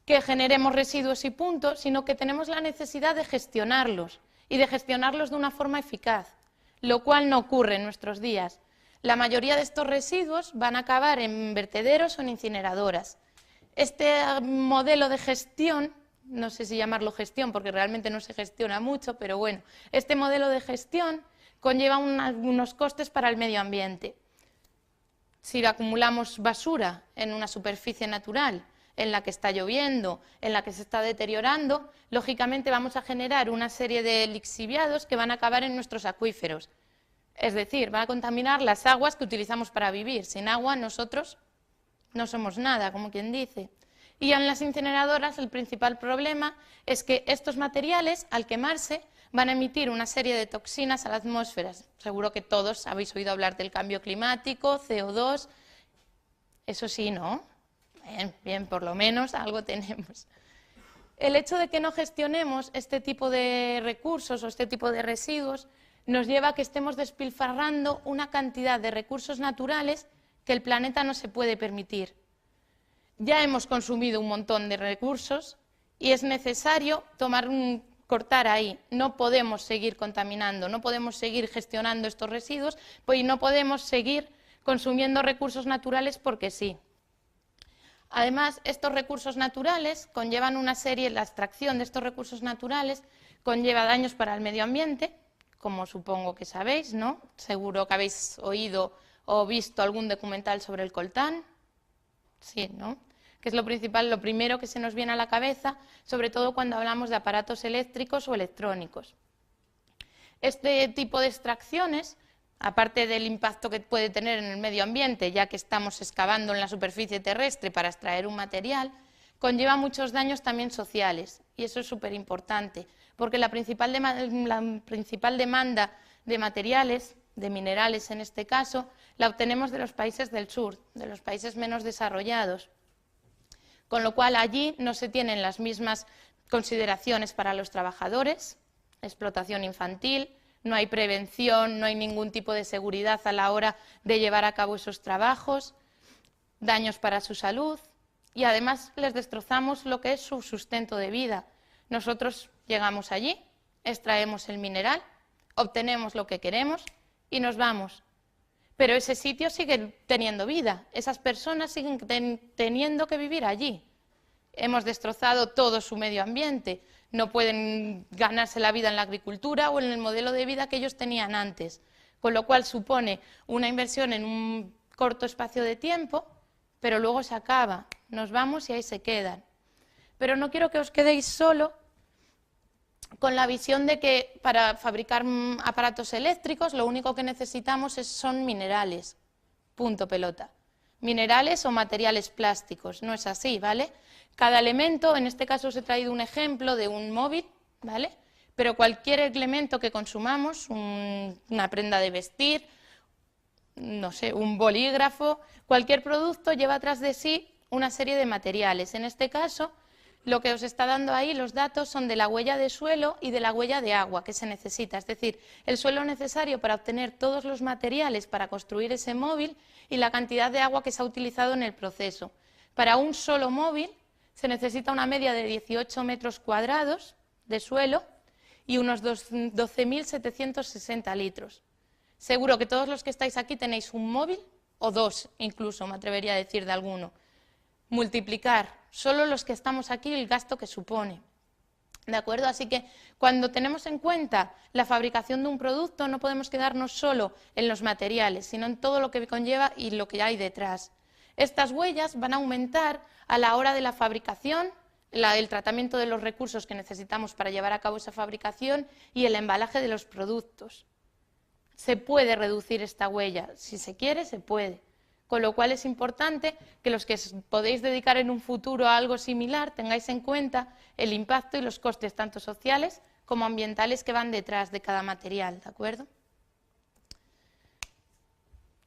que generemos residuos y punto, sino que tenemos la necesidad de gestionarlos y de gestionarlos de una forma eficaz, lo cual no ocurre en nuestros días. La mayoría de estos residuos van a acabar en vertederos o en incineradoras. Este modelo de gestión, no sé si llamarlo gestión porque realmente no se gestiona mucho, pero bueno, este modelo de gestión conlleva unos costes para el medio ambiente. Si acumulamos basura en una superficie natural, en la que está lloviendo, en la que se está deteriorando, lógicamente vamos a generar una serie de lixiviados que van a acabar en nuestros acuíferos. Es decir, van a contaminar las aguas que utilizamos para vivir. Sin agua nosotros no somos nada, como quien dice. Y en las incineradoras el principal problema es que estos materiales, al quemarse, van a emitir una serie de toxinas a la atmósfera. Seguro que todos habéis oído hablar del cambio climático, CO2, eso sí, ¿no? Bien, por lo menos algo tenemos. El hecho de que no gestionemos este tipo de recursos o este tipo de residuos nos lleva a que estemos despilfarrando una cantidad de recursos naturales que el planeta no se puede permitir. Ya hemos consumido un montón de recursos y es necesario cortar ahí. No podemos seguir contaminando, no podemos seguir gestionando estos residuos y no podemos seguir consumiendo recursos naturales porque sí. Además, estos recursos naturales conllevan una serie, la extracción de estos recursos naturales conlleva daños para el medio ambiente, como supongo que sabéis, ¿no? Seguro que habéis oído o visto algún documental sobre el coltán. Sí, ¿no? Que es lo principal, lo primero que se nos viene a la cabeza, sobre todo cuando hablamos de aparatos eléctricos o electrónicos. Este tipo de extracciones, aparte del impacto que puede tener en el medio ambiente, ya que estamos excavando en la superficie terrestre para extraer un material, conlleva muchos daños también sociales, y eso es súper importante, porque la principal demanda de materiales, de minerales en este caso, la obtenemos de los países del sur, de los países menos desarrollados, con lo cual allí no se tienen las mismas consideraciones para los trabajadores, explotación infantil, no hay prevención, no hay ningún tipo de seguridad a la hora de llevar a cabo esos trabajos, daños para su salud y además les destrozamos lo que es su sustento de vida. Nosotros llegamos allí, extraemos el mineral, obtenemos lo que queremos y nos vamos. Pero ese sitio sigue teniendo vida, esas personas siguen teniendo que vivir allí. Hemos destrozado todo su medio ambiente, no pueden ganarse la vida en la agricultura o en el modelo de vida que ellos tenían antes. con lo cual supone una inversión en un corto espacio de tiempo, pero luego se acaba, nos vamos y ahí se quedan. Pero no quiero que os quedéis solo con la visión de que para fabricar aparatos eléctricos lo único que necesitamos son minerales, punto pelota. Minerales o materiales plásticos, no es así, ¿vale? Cada elemento, en este caso os he traído un ejemplo de un móvil, ¿vale? Pero cualquier elemento que consumamos, una prenda de vestir, no sé, un bolígrafo, cualquier producto lleva atrás de sí una serie de materiales. En este caso, lo que os está dando ahí, los datos son de la huella de suelo y de la huella de agua que se necesita, es decir, el suelo necesario para obtener todos los materiales para construir ese móvil y la cantidad de agua que se ha utilizado en el proceso. Para un solo móvil se necesita una media de 18 metros cuadrados de suelo y unos 12.760 litros. Seguro que todos los que estáis aquí tenéis un móvil, o dos incluso, me atrevería a decir de alguno. Multiplicar, solo los que estamos aquí, el gasto que supone. ¿De acuerdo? Así que cuando tenemos en cuenta la fabricación de un producto, no podemos quedarnos solo en los materiales, sino en todo lo que conlleva y lo que hay detrás. Estas huellas van a aumentar a la hora de la fabricación, el tratamiento de los recursos que necesitamos para llevar a cabo esa fabricación y el embalaje de los productos. Se puede reducir esta huella, si se quiere, se puede. Con lo cual es importante que los que os podéis dedicar en un futuro a algo similar tengáis en cuenta el impacto y los costes tanto sociales como ambientales que van detrás de cada material, ¿de acuerdo?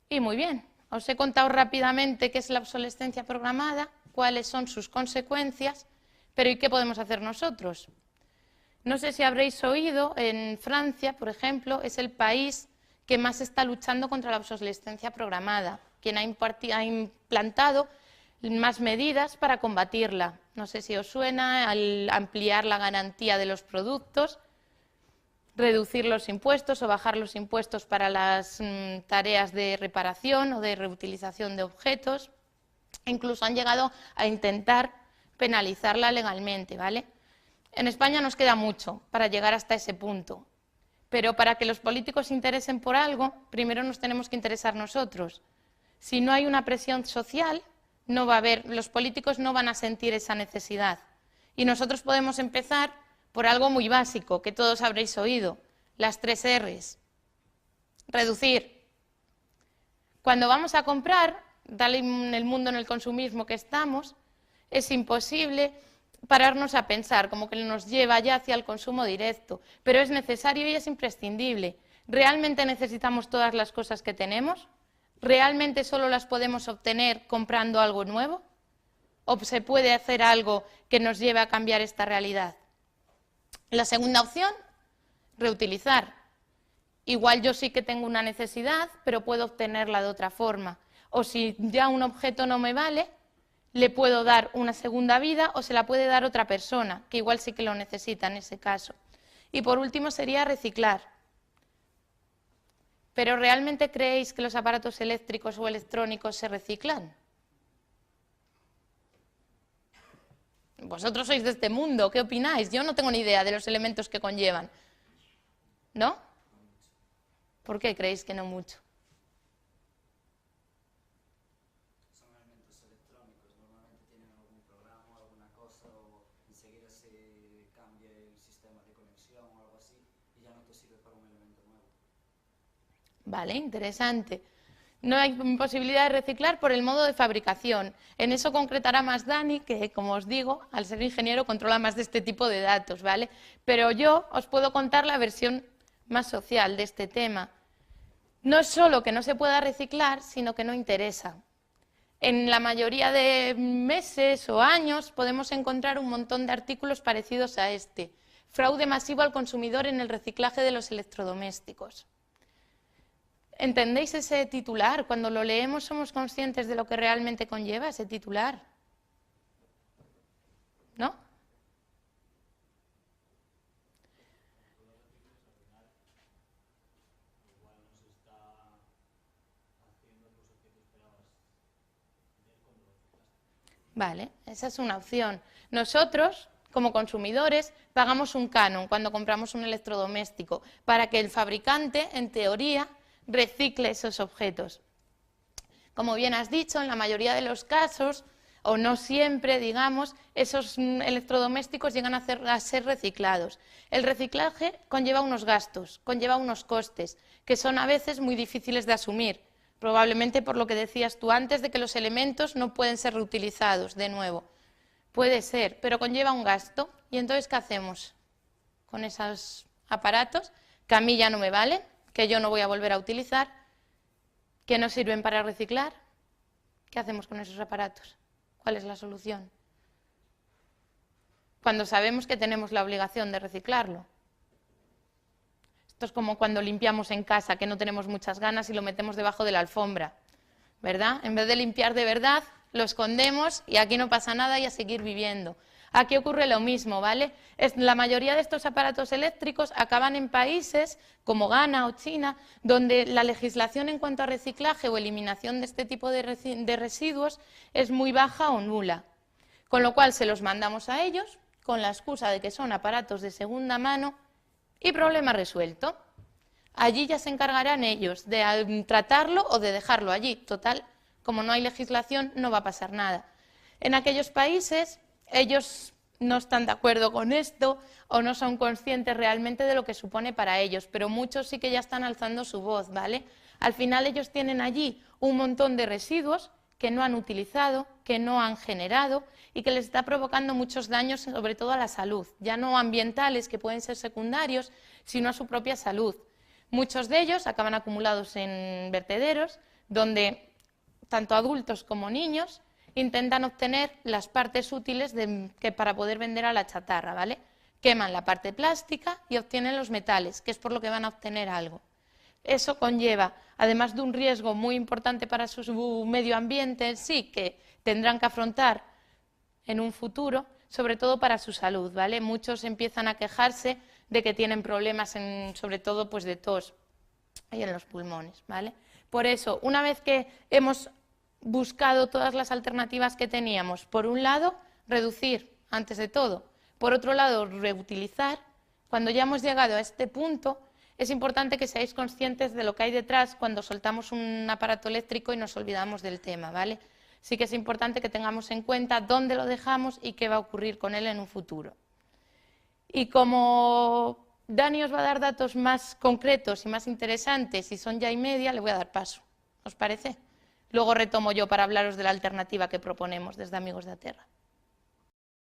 Y muy bien, os he contado rápidamente qué es la obsolescencia programada, cuáles son sus consecuencias, pero ¿y qué podemos hacer nosotros? No sé si habréis oído, en Francia, por ejemplo, es el país que más está luchando contra la obsolescencia programada, quien ha implantado más medidas para combatirla. No sé si os suena, al ampliar la garantía de los productos, reducir los impuestos o bajar los impuestos para las tareas de reparación o de reutilización de objetos. Incluso han llegado a intentar penalizarla legalmente, ¿vale? En España nos queda mucho para llegar hasta ese punto, pero para que los políticos se interesen por algo, primero nos tenemos que interesar nosotros. Si no hay una presión social, no va a haber, los políticos no van a sentir esa necesidad. Y nosotros podemos empezar por algo muy básico, que todos habréis oído, las 3 R's. Reducir. Cuando vamos a comprar, tal en el mundo en el consumismo que estamos, es imposible pararnos a pensar, como que nos lleva ya hacia el consumo directo, pero es necesario y es imprescindible. ¿Realmente necesitamos todas las cosas que tenemos? ¿Realmente solo las podemos obtener comprando algo nuevo? ¿O se puede hacer algo que nos lleve a cambiar esta realidad? La segunda opción, reutilizar. Igual yo sí que tengo una necesidad, pero puedo obtenerla de otra forma. O si ya un objeto no me vale, le puedo dar una segunda vida o se la puede dar otra persona, que igual sí que lo necesita en ese caso. Y por último sería reciclar. ¿Pero realmente creéis que los aparatos eléctricos o electrónicos se reciclan? Vosotros sois de este mundo, ¿qué opináis? Yo no tengo ni idea de los elementos que conllevan. ¿No? ¿Por qué creéis que no mucho? Son elementos electrónicos, normalmente tienen algún programa o alguna cosa o enseguida se cambia el sistema de conexión o algo así y ya no te sirve para un elemento nuevo. Vale, interesante. No hay posibilidad de reciclar por el modo de fabricación. En eso concretará más Dani, que, como os digo, al ser ingeniero controla más de este tipo de datos, ¿vale? Pero yo os puedo contar la versión más social de este tema. No es solo que no se pueda reciclar, sino que no interesa. En la mayoría de meses o años podemos encontrar un montón de artículos parecidos a este. Fraude masivo al consumidor en el reciclaje de los electrodomésticos. ¿Entendéis ese titular? Cuando lo leemos somos conscientes de lo que realmente conlleva ese titular. ¿No? Vale, esa es una opción. Nosotros, como consumidores, pagamos un canon cuando compramos un electrodoméstico para que el fabricante, en teoría, recicle esos objetos. Como bien has dicho, en la mayoría de los casos, o no siempre, digamos, esos electrodomésticos llegan a ser reciclados. El reciclaje conlleva unos gastos, conlleva unos costes, que son a veces muy difíciles de asumir, probablemente por lo que decías tú antes de que los elementos no pueden ser reutilizados de nuevo. Puede ser, pero conlleva un gasto. ¿Y entonces qué hacemos con esos aparatos que a mí ya no me valen, que yo no voy a volver a utilizar, que no sirven para reciclar? ¿Qué hacemos con esos aparatos? ¿Cuál es la solución? Cuando sabemos que tenemos la obligación de reciclarlo. Esto es como cuando limpiamos en casa, que no tenemos muchas ganas y lo metemos debajo de la alfombra, ¿verdad? En vez de limpiar de verdad, lo escondemos y aquí no pasa nada y a seguir viviendo. Aquí ocurre lo mismo, ¿vale? La mayoría de estos aparatos eléctricos acaban en países como Ghana o China, donde la legislación en cuanto a reciclaje o eliminación de este tipo de residuos es muy baja o nula. Con lo cual se los mandamos a ellos con la excusa de que son aparatos de segunda mano y problema resuelto. Allí ya se encargarán ellos de tratarlo o de dejarlo allí. Total, como no hay legislación, no va a pasar nada. En aquellos países ellos no están de acuerdo con esto o no son conscientes realmente de lo que supone para ellos, pero muchos sí que ya están alzando su voz, ¿vale? Al final ellos tienen allí un montón de residuos que no han utilizado, que no han generado y que les está provocando muchos daños, sobre todo a la salud, ya no ambientales, que pueden ser secundarios, sino a su propia salud. Muchos de ellos acaban acumulados en vertederos, donde tanto adultos como niños intentan obtener las partes útiles para poder vender a la chatarra, ¿vale? Queman la parte plástica y obtienen los metales, que es por lo que van a obtener algo. Eso conlleva, además de un riesgo muy importante para su medio ambiente en sí, que tendrán que afrontar en un futuro, sobre todo para su salud, ¿vale? Muchos empiezan a quejarse de que tienen problemas, sobre todo pues de tos y en los pulmones, ¿vale? Por eso, una vez que hemos buscado todas las alternativas que teníamos, por un lado, reducir, antes de todo, por otro lado, reutilizar, cuando ya hemos llegado a este punto, es importante que seáis conscientes de lo que hay detrás cuando soltamos un aparato eléctrico y nos olvidamos del tema, ¿vale? Sí que es importante que tengamos en cuenta dónde lo dejamos y qué va a ocurrir con él en un futuro. Y como Dani os va a dar datos más concretos y más interesantes y son ya y media, le voy a dar paso. ¿Os parece? Luego retomo yo para hablaros de la alternativa que proponemos desde Amigos de Aterra.